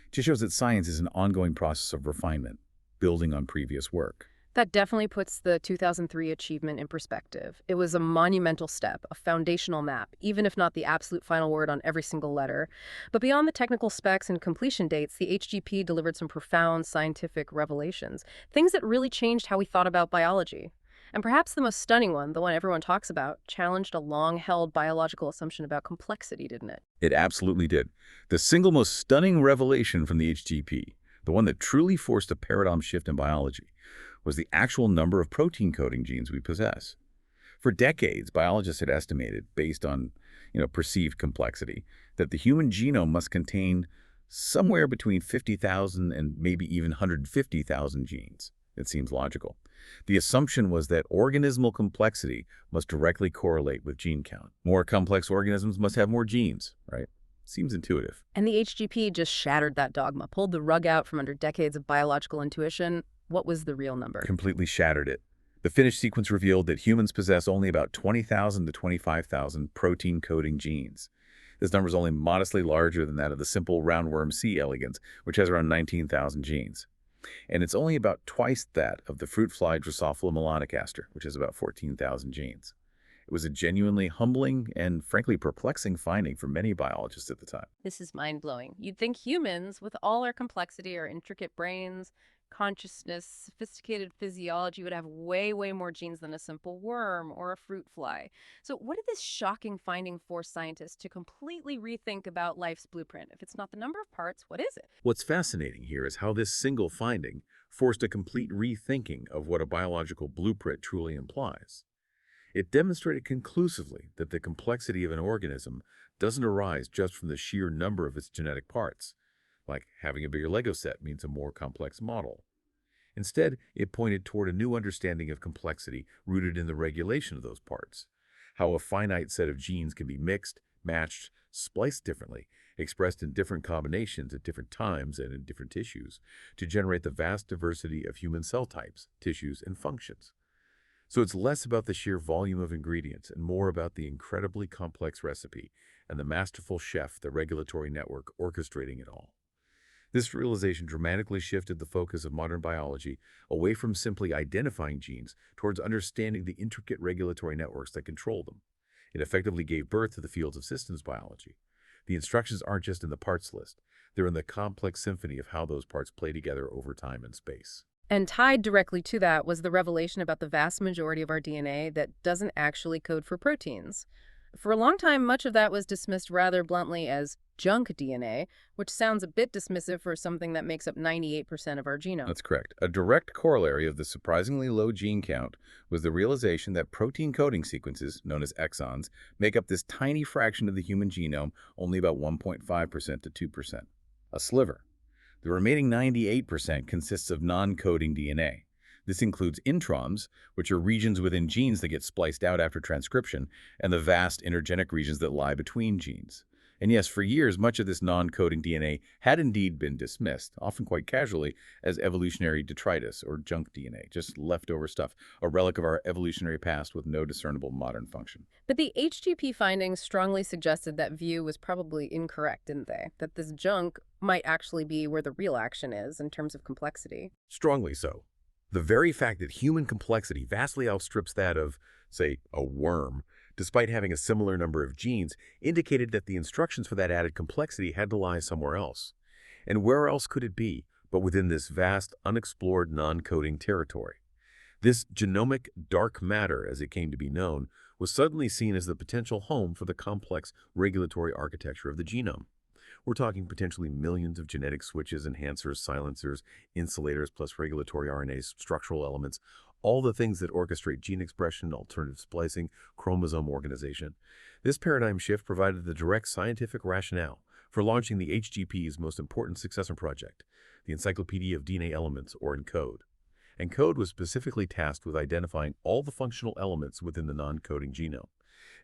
It just shows that science is an ongoing process of refinement, building on previous work. That definitely puts the 2003 achievement in perspective. It was a monumental step, a foundational map, even if not the absolute final word on every single letter. But beyond the technical specs and completion dates, the HGP delivered some profound scientific revelations, things that really changed how we thought about biology. And perhaps the most stunning one, the one everyone talks about, challenged a long-held biological assumption about complexity, didn't it? It absolutely did. The single most stunning revelation from the HGP, the one that truly forced a paradigm shift in biology, was the actual number of protein-coding genes we possess. For decades, biologists had estimated, based on perceived complexity, that the human genome must contain somewhere between 50,000 and maybe even 150,000 genes. It seems logical. The assumption was that organismal complexity must directly correlate with gene count. More complex organisms must have more genes, right? Seems intuitive. And the HGP just shattered that dogma, pulled the rug out from under decades of biological intuition. What was the real number? Completely shattered it. The finished sequence revealed that humans possess only about 20,000 to 25,000 protein-coding genes. This number is only modestly larger than that of the simple roundworm C. elegans, which has around 19,000 genes. And it's only about twice that of the fruit fly Drosophila melanogaster, which has about 14,000 genes. It was a genuinely humbling and frankly perplexing finding for many biologists at the time. This is mind-blowing. You'd think humans, with all our complexity, our intricate brains, consciousness, sophisticated physiology, would have way, way more genes than a simple worm or a fruit fly. So what did this shocking finding force scientists to completely rethink about life's blueprint? If it's not the number of parts, what is it? What's fascinating here is how this single finding forced a complete rethinking of what a biological blueprint truly implies. It demonstrated conclusively that the complexity of an organism doesn't arise just from the sheer number of its genetic parts, like having a bigger Lego set means a more complex model. Instead, it pointed toward a new understanding of complexity rooted in the regulation of those parts, how a finite set of genes can be mixed, matched, spliced differently, expressed in different combinations at different times and in different tissues, to generate the vast diversity of human cell types, tissues, and functions. So it's less about the sheer volume of ingredients and more about the incredibly complex recipe and the masterful chef, the regulatory network orchestrating it all. This realization dramatically shifted the focus of modern biology away from simply identifying genes towards understanding the intricate regulatory networks that control them. It effectively gave birth to the fields of systems biology. The instructions aren't just in the parts list, they're in the complex symphony of how those parts play together over time and space. And tied directly to that was the revelation about the vast majority of our DNA that doesn't actually code for proteins. For a long time, much of that was dismissed rather bluntly as junk DNA, which sounds a bit dismissive for something that makes up 98% of our genome. That's correct. A direct corollary of the surprisingly low gene count was the realization that protein coding sequences, known as exons, make up this tiny fraction of the human genome, only about 1.5% to 2%. A sliver. The remaining 98% consists of non-coding DNA. This includes introns, which are regions within genes that get spliced out after transcription, and the vast intergenic regions that lie between genes. And yes, for years, much of this non-coding DNA had indeed been dismissed, often quite casually, as evolutionary detritus or junk DNA, just leftover stuff, a relic of our evolutionary past with no discernible modern function. But the HGP findings strongly suggested that view was probably incorrect, didn't they? That this junk might actually be where the real action is in terms of complexity. Strongly so. The very fact that human complexity vastly outstrips that of, say, a worm, despite having a similar number of genes, indicated that the instructions for that added complexity had to lie somewhere else. And where else could it be but within this vast, unexplored non-coding territory? This genomic dark matter, as it came to be known, was suddenly seen as the potential home for the complex regulatory architecture of the genome. We're talking potentially millions of genetic switches, enhancers, silencers, insulators, plus regulatory RNAs, structural elements, all the things that orchestrate gene expression, alternative splicing, chromosome organization. This paradigm shift provided the direct scientific rationale for launching the HGP's most important successor project, the Encyclopedia of DNA Elements, or ENCODE. ENCODE was specifically tasked with identifying all the functional elements within the non-coding genome.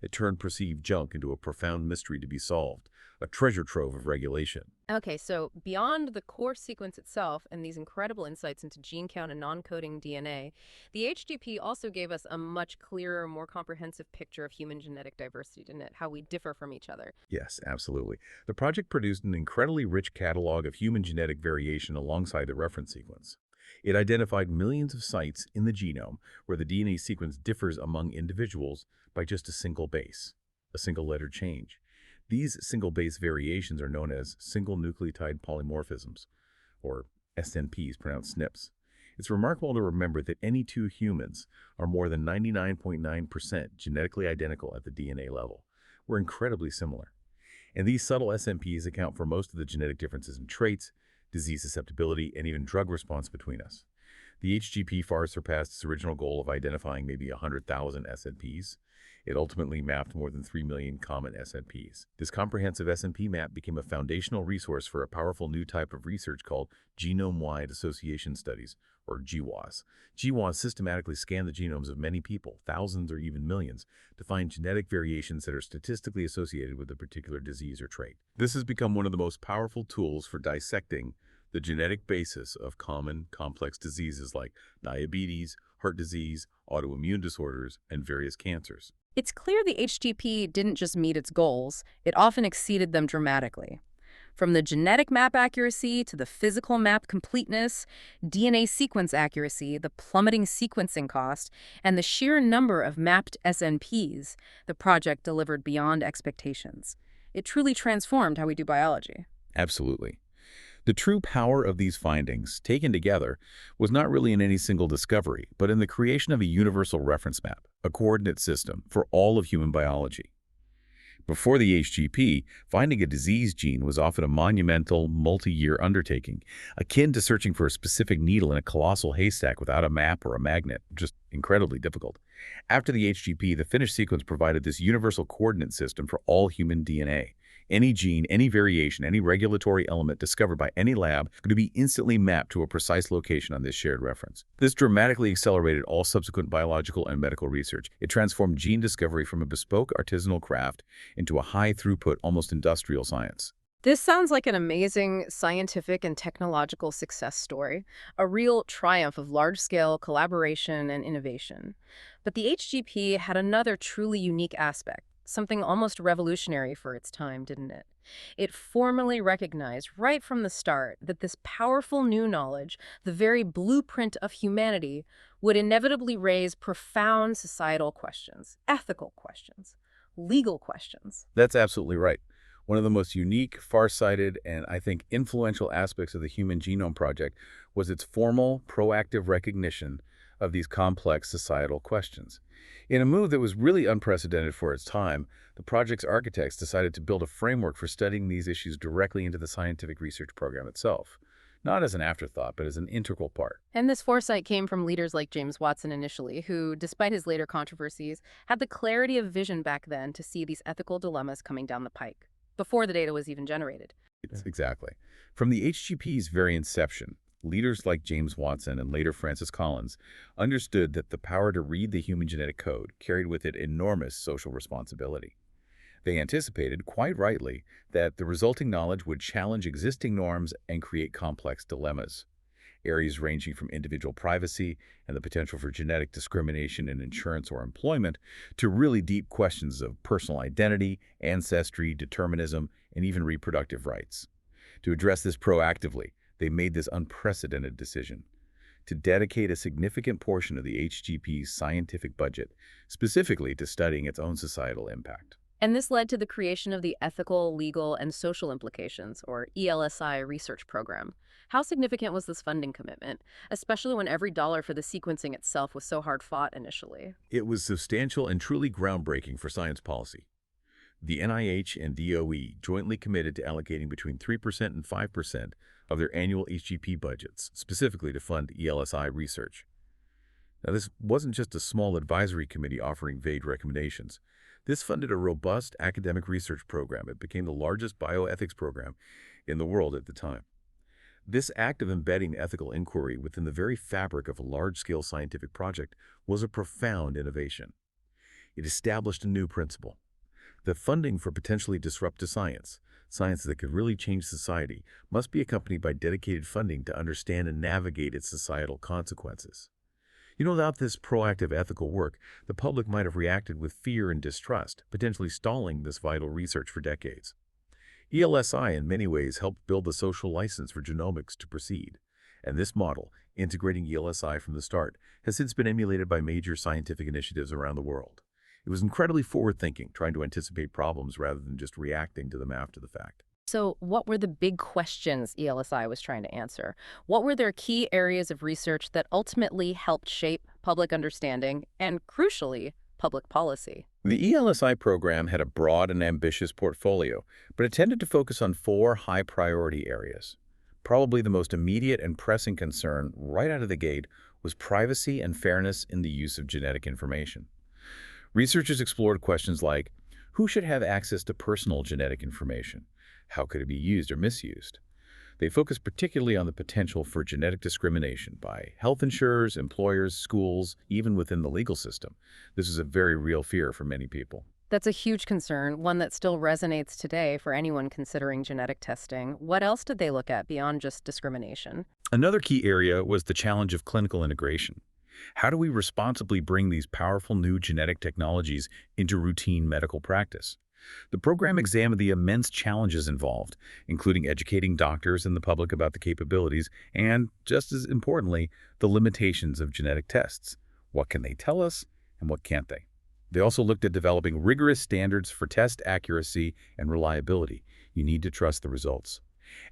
It turned perceived junk into a profound mystery to be solved, a treasure trove of regulation. Okay, so beyond the core sequence itself and these incredible insights into gene count and non-coding DNA, the HGP also gave us a much clearer, more comprehensive picture of human genetic diversity, didn't it? How we differ from each other. Yes, absolutely. The project produced an incredibly rich catalog of human genetic variation alongside the reference sequence. It identified millions of sites in the genome where the DNA sequence differs among individuals by just a single base, a single letter change. These single base variations are known as single nucleotide polymorphisms, or SNPs, pronounced SNPs. It's remarkable to remember that any two humans are more than 99.9% genetically identical at the DNA level. We're incredibly similar. And these subtle SNPs account for most of the genetic differences in traits, disease susceptibility, and even drug response between us. The HGP far surpassed its original goal of identifying maybe 100,000 SNPs. It ultimately mapped more than 3 million common SNPs. This comprehensive SNP map became a foundational resource for a powerful new type of research called genome-wide association studies, or GWAS. GWAS systematically scan the genomes of many people, thousands or even millions, to find genetic variations that are statistically associated with a particular disease or trait. This has become one of the most powerful tools for dissecting the genetic basis of common, complex diseases like diabetes, heart disease, autoimmune disorders, and various cancers. It's clear the HGP didn't just meet its goals, it often exceeded them dramatically. From the genetic map accuracy to the physical map completeness, DNA sequence accuracy, the plummeting sequencing cost, and the sheer number of mapped SNPs, the project delivered beyond expectations. It truly transformed how we do biology. Absolutely. The true power of these findings, taken together, was not really in any single discovery, but in the creation of a universal reference map, a coordinate system for all of human biology. Before the HGP, finding a disease gene was often a monumental, multi-year undertaking, akin to searching for a specific needle in a colossal haystack without a map or a magnet, just incredibly difficult. After the HGP, the finished sequence provided this universal coordinate system for all human DNA. Any gene, any variation, any regulatory element discovered by any lab could be instantly mapped to a precise location on this shared reference. This dramatically accelerated all subsequent biological and medical research. It transformed gene discovery from a bespoke artisanal craft into a high-throughput, almost industrial science. This sounds like an amazing scientific and technological success story, a real triumph of large-scale collaboration and innovation. But the HGP had another truly unique aspect, something almost revolutionary for its time, didn't it? It formally recognized right from the start that this powerful new knowledge, the very blueprint of humanity, would inevitably raise profound societal questions, ethical questions, legal questions. That's absolutely right. One of the most unique, far-sighted, and I think influential aspects of the Human Genome Project was its formal, proactive recognition of these complex societal questions. In a move that was really unprecedented for its time, the project's architects decided to build a framework for studying these issues directly into the scientific research program itself, not as an afterthought, but as an integral part. And this foresight came from leaders like James Watson initially, who, despite his later controversies, had the clarity of vision back then to see these ethical dilemmas coming down the pike, before the data was even generated. Exactly. From the HGP's very inception, leaders like James Watson and later Francis Collins understood that the power to read the human genetic code carried with it enormous social responsibility. They anticipated, quite rightly, that the resulting knowledge would challenge existing norms and create complex dilemmas. Areas ranging from individual privacy and the potential for genetic discrimination in insurance or employment to really deep questions of personal identity, ancestry, determinism, and even reproductive rights. To address this proactively, they made this unprecedented decision to dedicate a significant portion of the HGP's scientific budget specifically to studying its own societal impact. And this led to the creation of the Ethical, Legal, and Social Implications, or ELSI, research program. How significant was this funding commitment, especially when every dollar for the sequencing itself was so hard-fought initially? It was substantial and truly groundbreaking for science policy. The NIH and DOE jointly committed to allocating between 3% and 5% of their annual HGP budgets, specifically to fund ELSI research. Now, this wasn't just a small advisory committee offering vague recommendations. This funded a robust academic research program. It became the largest bioethics program in the world at the time. This act of embedding ethical inquiry within the very fabric of a large-scale scientific project was a profound innovation. It established a new principle. The funding for potentially disruptive science that could really change society, must be accompanied by dedicated funding to understand and navigate its societal consequences. Without this proactive ethical work, the public might have reacted with fear and distrust, potentially stalling this vital research for decades. ELSI in many ways helped build the social license for genomics to proceed, and this model, integrating ELSI from the start, has since been emulated by major scientific initiatives around the world. It was incredibly forward-thinking, trying to anticipate problems rather than just reacting to them after the fact. So what were the big questions ELSI was trying to answer? What were their key areas of research that ultimately helped shape public understanding and, crucially, public policy? The ELSI program had a broad and ambitious portfolio, but it tended to focus on 4 high-priority areas. Probably the most immediate and pressing concern right out of the gate was privacy and fairness in the use of genetic information. Researchers explored questions like, who should have access to personal genetic information? How could it be used or misused? They focused particularly on the potential for genetic discrimination by health insurers, employers, schools, even within the legal system. This is a very real fear for many people. That's a huge concern, one that still resonates today for anyone considering genetic testing. What else did they look at beyond just discrimination? Another key area was the challenge of clinical integration. How do we responsibly bring these powerful new genetic technologies into routine medical practice? The program examined the immense challenges involved, including educating doctors and the public about the capabilities and, just as importantly, the limitations of genetic tests. What can they tell us and what can't they? They also looked at developing rigorous standards for test accuracy and reliability. You need to trust the results.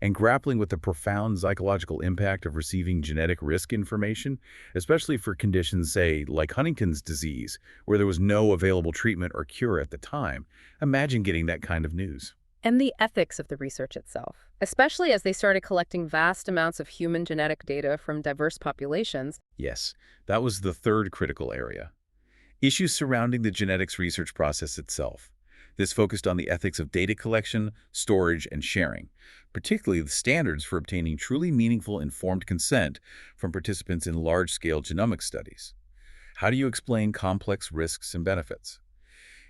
And grappling with the profound psychological impact of receiving genetic risk information, especially for conditions, say, like Huntington's disease, where there was no available treatment or cure at the time. Imagine getting that kind of news. And the ethics of the research itself, especially as they started collecting vast amounts of human genetic data from diverse populations. Yes, that was the third critical area. Issues surrounding the genetics research process itself. This focused on the ethics of data collection, storage, and sharing, particularly the standards for obtaining truly meaningful informed consent from participants in large-scale genomic studies. How do you explain complex risks and benefits?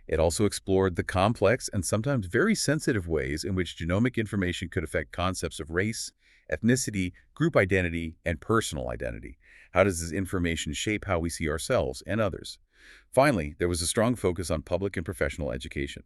It also explored the complex and sometimes very sensitive ways in which genomic information could affect concepts of race, ethnicity, group identity, and personal identity. How does this information shape how we see ourselves and others? Finally, there was a strong focus on public and professional education,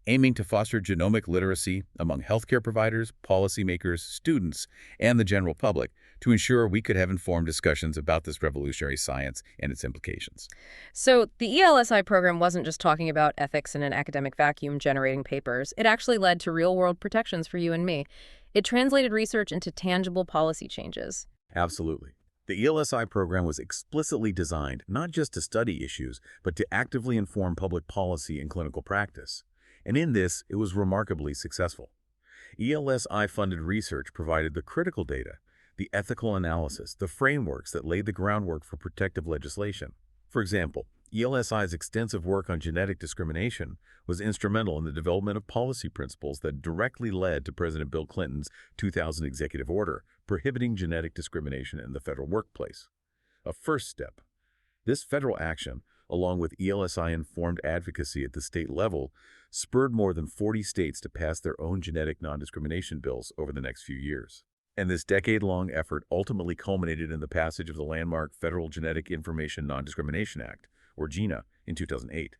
aiming to foster genomic literacy among healthcare providers, policymakers, students, and the general public to ensure we could have informed discussions about this revolutionary science and its implications. So the ELSI program wasn't just talking about ethics in an academic vacuum generating papers. It actually led to real-world protections for you and me. It translated research into tangible policy changes. Absolutely. The ELSI program was explicitly designed not just to study issues, but to actively inform public policy and clinical practice. And in this, it was remarkably successful. ELSI-funded research provided the critical data, the ethical analysis, the frameworks that laid the groundwork for protective legislation. For example, ELSI's extensive work on genetic discrimination was instrumental in the development of policy principles that directly led to President Bill Clinton's 2000 executive order prohibiting genetic discrimination in the federal workplace. A first step. This federal action, along with ELSI-informed advocacy at the state level, spurred more than 40 states to pass their own genetic non-discrimination bills over the next few years. And this decade-long effort ultimately culminated in the passage of the landmark Federal Genetic Information Non-Discrimination Act, or GINA, in 2008.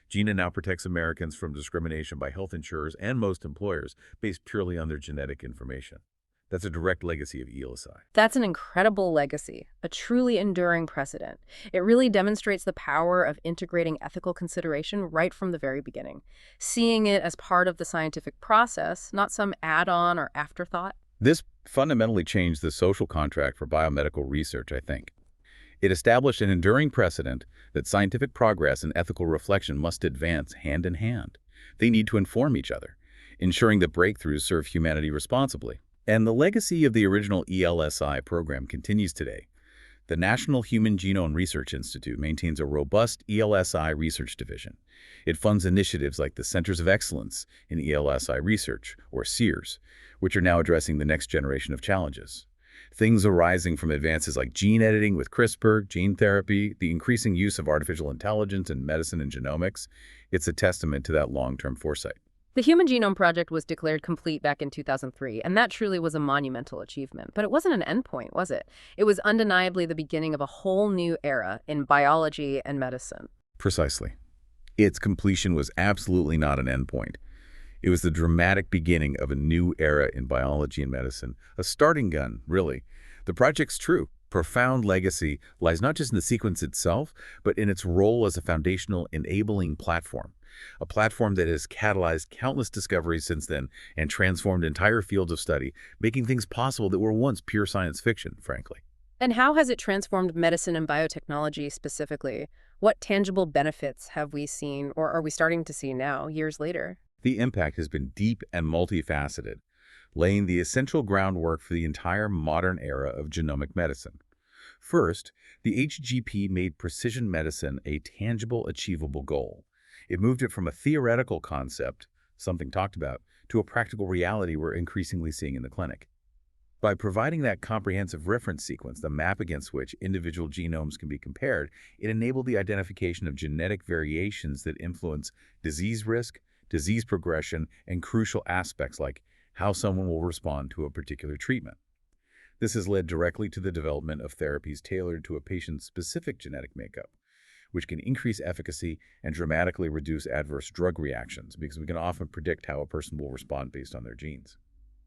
GINA now protects Americans from discrimination by health insurers and most employers based purely on their genetic information. That's a direct legacy of ELSI. That's an incredible legacy, a truly enduring precedent. It really demonstrates the power of integrating ethical consideration right from the very beginning, seeing it as part of the scientific process, not some add-on or afterthought. This fundamentally changed the social contract for biomedical research, I think. It established an enduring precedent that scientific progress and ethical reflection must advance hand in hand. They need to inform each other, ensuring that breakthroughs serve humanity responsibly. And the legacy of the original ELSI program continues today. The National Human Genome Research Institute maintains a robust ELSI research division. It funds initiatives like the Centers of Excellence in ELSI Research, or CEERS, which are now addressing the next generation of challenges. Things arising from advances like gene editing with CRISPR, gene therapy, the increasing use of artificial intelligence in medicine and genomics. It's a testament to that long-term foresight. The Human Genome Project was declared complete back in 2003, and that truly was a monumental achievement. But it wasn't an endpoint, was it? It was undeniably the beginning of a whole new era in biology and medicine. Precisely. Its completion was absolutely not an endpoint. It was the dramatic beginning of a new era in biology and medicine, a starting gun, really. The project's true. Profound legacy lies not just in the sequence itself, but in its role as a foundational enabling platform. A platform that has catalyzed countless discoveries since then and transformed entire fields of study, making things possible that were once pure science fiction, frankly. And how has it transformed medicine and biotechnology specifically? What tangible benefits have we seen, or are we starting to see now, years later? The impact has been deep and multifaceted, laying the essential groundwork for the entire modern era of genomic medicine. First, the HGP made precision medicine a tangible, achievable goal. It moved it from a theoretical concept, something talked about, to a practical reality we're increasingly seeing in the clinic. By providing that comprehensive reference sequence, the map against which individual genomes can be compared, it enabled the identification of genetic variations that influence disease risk, disease progression, and crucial aspects like how someone will respond to a particular treatment. This has led directly to the development of therapies tailored to a patient's specific genetic makeup, which can increase efficacy and dramatically reduce adverse drug reactions because we can often predict how a person will respond based on their genes.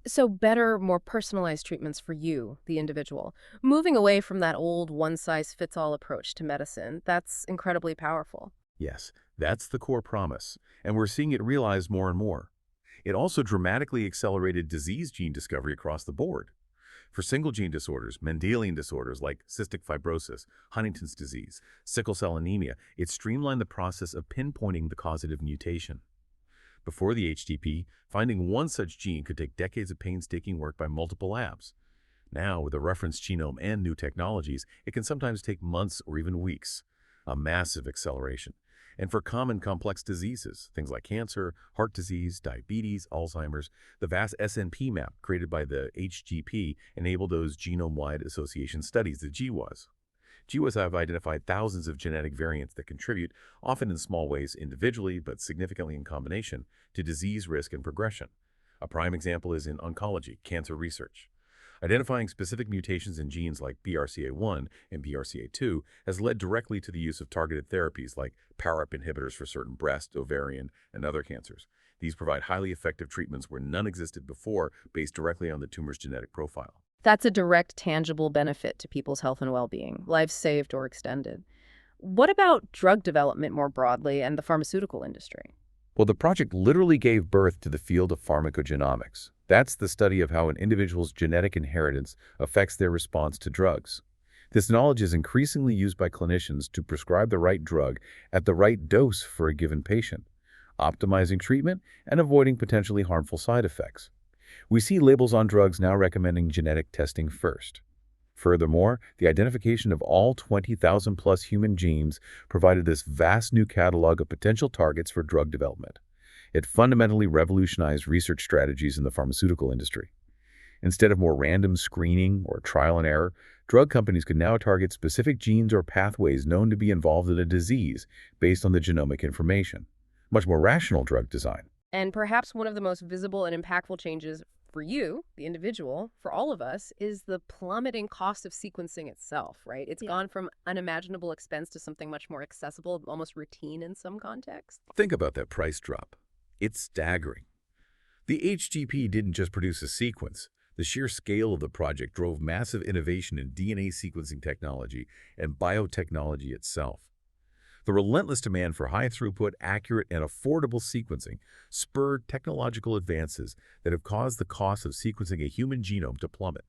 So better, more personalized treatments for you, the individual. Moving away from that old one-size-fits-all approach to medicine, that's incredibly powerful. Yes, that's the core promise, and we're seeing it realized more and more. It also dramatically accelerated disease gene discovery across the board. For single gene disorders, Mendelian disorders like cystic fibrosis, Huntington's disease, sickle cell anemia, it streamlined the process of pinpointing the causative mutation. Before the HTP, finding one such gene could take decades of painstaking work by multiple labs. Now, with a reference genome and new technologies, it can sometimes take months or even weeks. A massive acceleration. And for common complex diseases, things like cancer, heart disease, diabetes, Alzheimer's, the vast SNP map created by the HGP enabled those genome-wide association studies, the GWAS. GWAS have identified thousands of genetic variants that contribute, often in small ways individually, but significantly in combination, to disease risk and progression. A prime example is in oncology, cancer research. Identifying specific mutations in genes like BRCA1 and BRCA2 has led directly to the use of targeted therapies like PARP inhibitors for certain breast, ovarian, and other cancers. These provide highly effective treatments where none existed before based directly on the tumor's genetic profile. That's a direct, tangible benefit to people's health and well-being, lives saved or extended. What about drug development more broadly and the pharmaceutical industry? Well, the project literally gave birth to the field of pharmacogenomics. That's the study of how an individual's genetic inheritance affects their response to drugs. This knowledge is increasingly used by clinicians to prescribe the right drug at the right dose for a given patient, optimizing treatment and avoiding potentially harmful side effects. We see labels on drugs now recommending genetic testing first. Furthermore, the identification of all 20,000 plus human genes provided this vast new catalog of potential targets for drug development. It fundamentally revolutionized research strategies in the pharmaceutical industry. Instead of more random screening or trial and error, drug companies could now target specific genes or pathways known to be involved in a disease based on the genomic information. Much more rational drug design. And perhaps one of the most visible and impactful changes for you, the individual, for all of us, is the plummeting cost of sequencing itself, right? It's gone from unimaginable expense to something much more accessible, almost routine in some contexts. Think about that price drop. It's staggering. The HGP didn't just produce a sequence. The sheer scale of the project drove massive innovation in DNA sequencing technology and biotechnology itself. The relentless demand for high-throughput, accurate, and affordable sequencing spurred technological advances that have caused the cost of sequencing a human genome to plummet.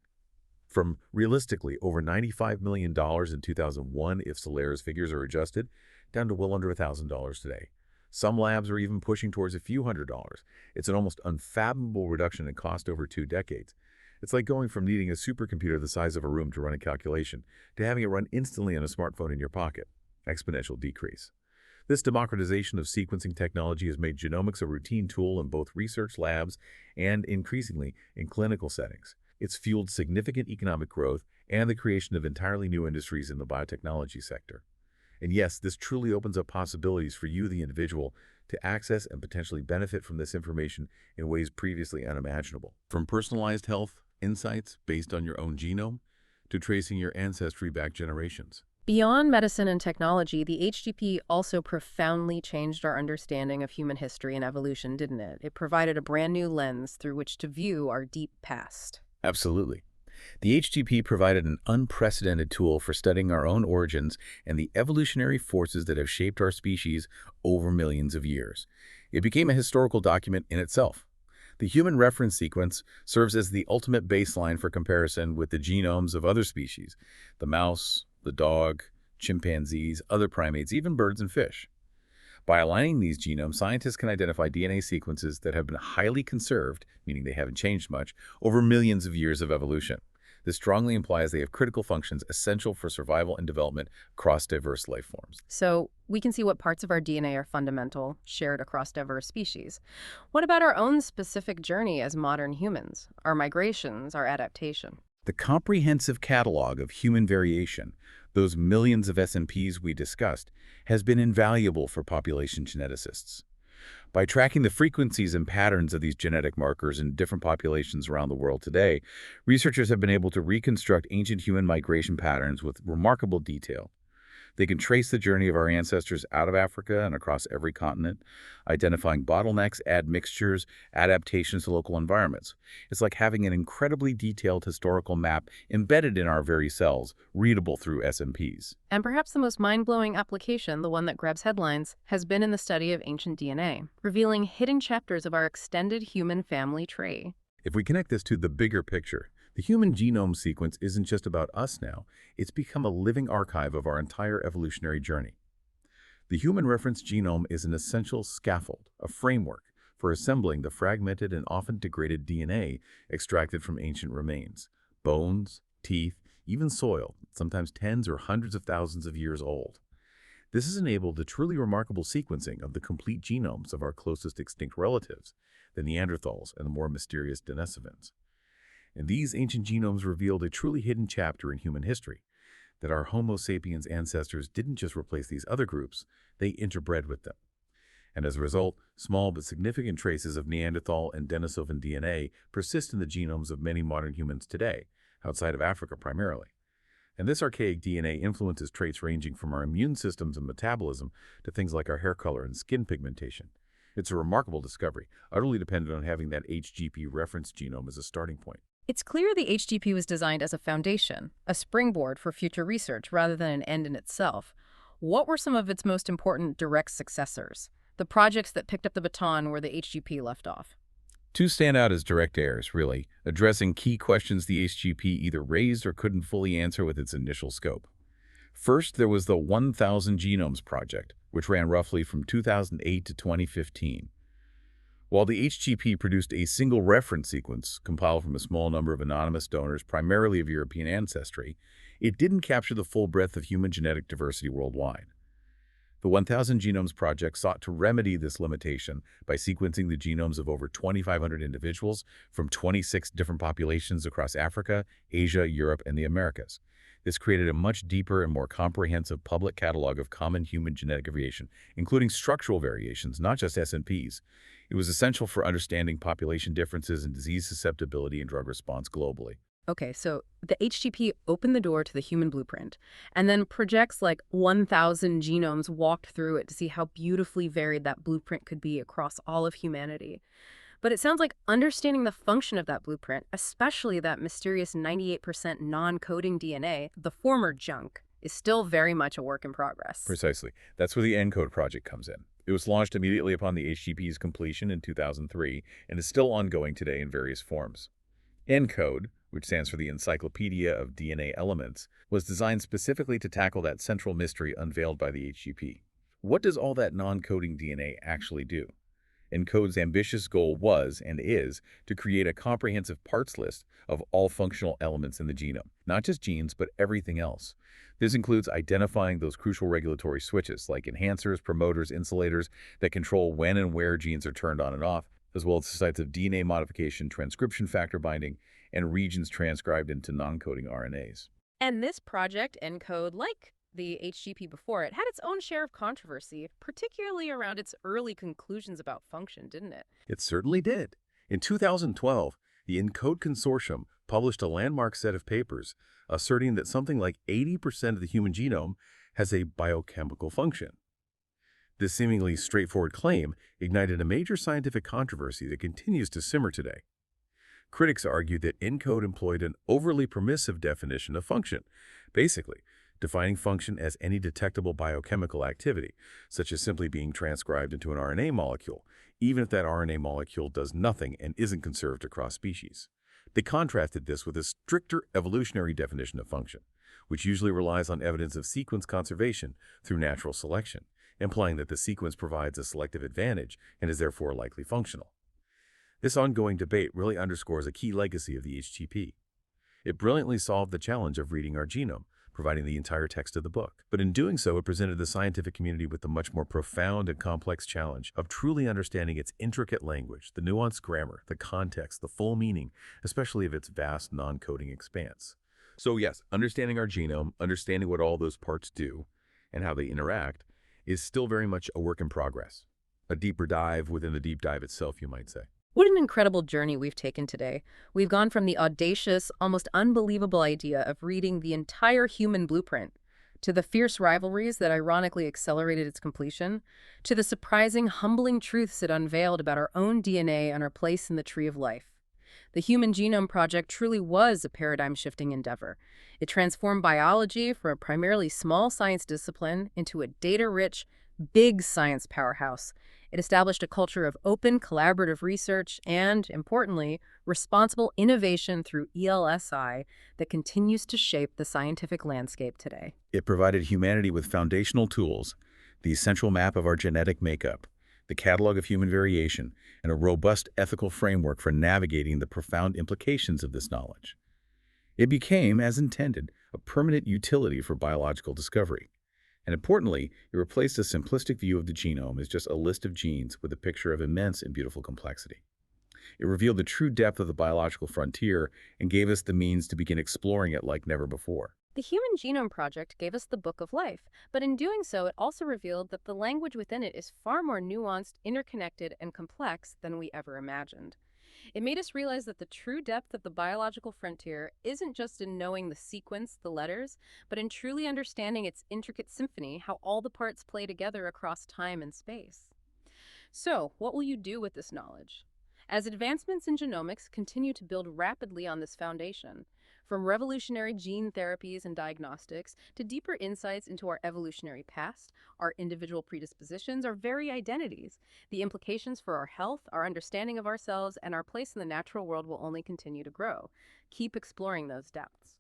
From realistically over $95 million in 2001 if Solera's figures are adjusted, down to well under $1,000 today. Some labs are even pushing towards a few $100s. It's an almost unfathomable reduction in cost over 2 decades. It's like going from needing a supercomputer the size of a room to run a calculation to having it run instantly on a smartphone in your pocket. Exponential decrease. This democratization of sequencing technology has made genomics a routine tool in both research labs and, increasingly, in clinical settings. It's fueled significant economic growth and the creation of entirely new industries in the biotechnology sector. And yes, this truly opens up possibilities for you, the individual, to access and potentially benefit from this information in ways previously unimaginable. From personalized health insights based on your own genome to tracing your ancestry back generations. Beyond medicine and technology, the HGP also profoundly changed our understanding of human history and evolution, didn't it? It provided a brand new lens through which to view our deep past. Absolutely. The HGP provided an unprecedented tool for studying our own origins and the evolutionary forces that have shaped our species over millions of years. It became a historical document in itself. The human reference sequence serves as the ultimate baseline for comparison with the genomes of other species, the mouse, the dog, chimpanzees, other primates, even birds and fish. By aligning these genomes, scientists can identify DNA sequences that have been highly conserved, meaning they haven't changed much, over millions of years of evolution. This strongly implies they have critical functions essential for survival and development across diverse life forms. So we can see what parts of our DNA are fundamental, shared across diverse species. What about our own specific journey as modern humans, our migrations, our adaptation? The comprehensive catalog of human variation, those millions of SNPs we discussed, has been invaluable for population geneticists. By tracking the frequencies and patterns of these genetic markers in different populations around the world today, researchers have been able to reconstruct ancient human migration patterns with remarkable detail. They can trace the journey of our ancestors out of Africa and across every continent, identifying bottlenecks, admixtures, adaptations to local environments. It's like having an incredibly detailed historical map embedded in our very cells, readable through SMPs. And perhaps the most mind-blowing application, the one that grabs headlines, has been in the study of ancient DNA, revealing hidden chapters of our extended human family tree. If we connect this to the bigger picture, the human genome sequence isn't just about us now, it's become a living archive of our entire evolutionary journey. The human reference genome is an essential scaffold, a framework, for assembling the fragmented and often degraded DNA extracted from ancient remains, bones, teeth, even soil, sometimes tens or hundreds of thousands of years old. This has enabled the truly remarkable sequencing of the complete genomes of our closest extinct relatives, the Neanderthals and the more mysterious Denisovans. And these ancient genomes revealed a truly hidden chapter in human history, that our Homo sapiens ancestors didn't just replace these other groups, they interbred with them. And as a result, small but significant traces of Neanderthal and Denisovan DNA persist in the genomes of many modern humans today, outside of Africa primarily. And this archaic DNA influences traits ranging from our immune systems and metabolism to things like our hair color and skin pigmentation. It's a remarkable discovery, utterly dependent on having that HGP reference genome as a starting point. It's clear the HGP was designed as a foundation, a springboard for future research rather than an end in itself. What were some of its most important direct successors? The projects that picked up the baton where the HGP left off? Two stand out as direct heirs, really, addressing key questions the HGP either raised or couldn't fully answer with its initial scope. First, there was the 1,000 Genomes Project, which ran roughly from 2008 to 2015. While the HGP produced a single reference sequence compiled from a small number of anonymous donors, primarily of European ancestry, it didn't capture the full breadth of human genetic diversity worldwide. The 1,000 Genomes Project sought to remedy this limitation by sequencing the genomes of over 2,500 individuals from 26 different populations across Africa, Asia, Europe, and the Americas. This created a much deeper and more comprehensive public catalog of common human genetic variation, including structural variations, not just SNPs. It was essential for understanding population differences in disease susceptibility and drug response globally. Okay, so the HGP opened the door to the human blueprint, and then projects like 1,000 genomes walked through it to see how beautifully varied that blueprint could be across all of humanity. But it sounds like understanding the function of that blueprint, especially that mysterious 98% non-coding DNA, the former junk, is still very much a work in progress. Precisely. That's where the ENCODE project comes in. It was launched immediately upon the HGP's completion in 2003 and is still ongoing today in various forms. ENCODE, which stands for the Encyclopedia of DNA Elements, was designed specifically to tackle that central mystery unveiled by the HGP. What does all that non-coding DNA actually do? ENCODE's ambitious goal was, and is, to create a comprehensive parts list of all functional elements in the genome, not just genes, but everything else. This includes identifying those crucial regulatory switches, like enhancers, promoters, insulators, that control when and where genes are turned on and off, as well as the sites of DNA modification, transcription factor binding, and regions transcribed into non-coding RNAs. And this project, ENCODE, like the HGP before it, had its own share of controversy, particularly around its early conclusions about function, didn't it? It certainly did. In 2012, the ENCODE Consortium published a landmark set of papers asserting that something like 80% of the human genome has a biochemical function. This seemingly straightforward claim ignited a major scientific controversy that continues to simmer today. Critics argued that ENCODE employed an overly permissive definition of function, basically defining function as any detectable biochemical activity, such as simply being transcribed into an RNA molecule, even if that RNA molecule does nothing and isn't conserved across species. They contrasted this with a stricter evolutionary definition of function, which usually relies on evidence of sequence conservation through natural selection, implying that the sequence provides a selective advantage and is therefore likely functional. This ongoing debate really underscores a key legacy of the HGP. It brilliantly solved the challenge of reading our genome, providing the entire text of the book. But in doing so, it presented the scientific community with the much more profound and complex challenge of truly understanding its intricate language, the nuanced grammar, the context, the full meaning, especially of its vast non-coding expanse. So yes, understanding our genome, understanding what all those parts do, and how they interact, is still very much a work in progress. A deeper dive within the deep dive itself, you might say. What an incredible journey we've taken today. We've gone from the audacious, almost unbelievable idea of reading the entire human blueprint to the fierce rivalries that ironically accelerated its completion, to the surprising, humbling truths it unveiled about our own DNA and our place in the tree of life. The Human Genome Project truly was a paradigm-shifting endeavor. It transformed biology from a primarily small science discipline into a data-rich, big science powerhouse. It established a culture of open, collaborative research and, importantly, responsible innovation through ELSI that continues to shape the scientific landscape today. It provided humanity with foundational tools, the essential map of our genetic makeup, the catalog of human variation, and a robust ethical framework for navigating the profound implications of this knowledge. It became, as intended, a permanent utility for biological discovery. And importantly, it replaced a simplistic view of the genome as just a list of genes with a picture of immense and beautiful complexity. It revealed the true depth of the biological frontier and gave us the means to begin exploring it like never before. The Human Genome Project gave us the Book of Life, but in doing so, it also revealed that the language within it is far more nuanced, interconnected, and complex than we ever imagined. It made us realize that the true depth of the biological frontier isn't just in knowing the sequence, the letters, but in truly understanding its intricate symphony, how all the parts play together across time and space. So, what will you do with this knowledge? As advancements in genomics continue to build rapidly on this foundation, from revolutionary gene therapies and diagnostics to deeper insights into our evolutionary past, our individual predispositions, our very identities, the implications for our health, our understanding of ourselves, and our place in the natural world will only continue to grow. Keep exploring those depths.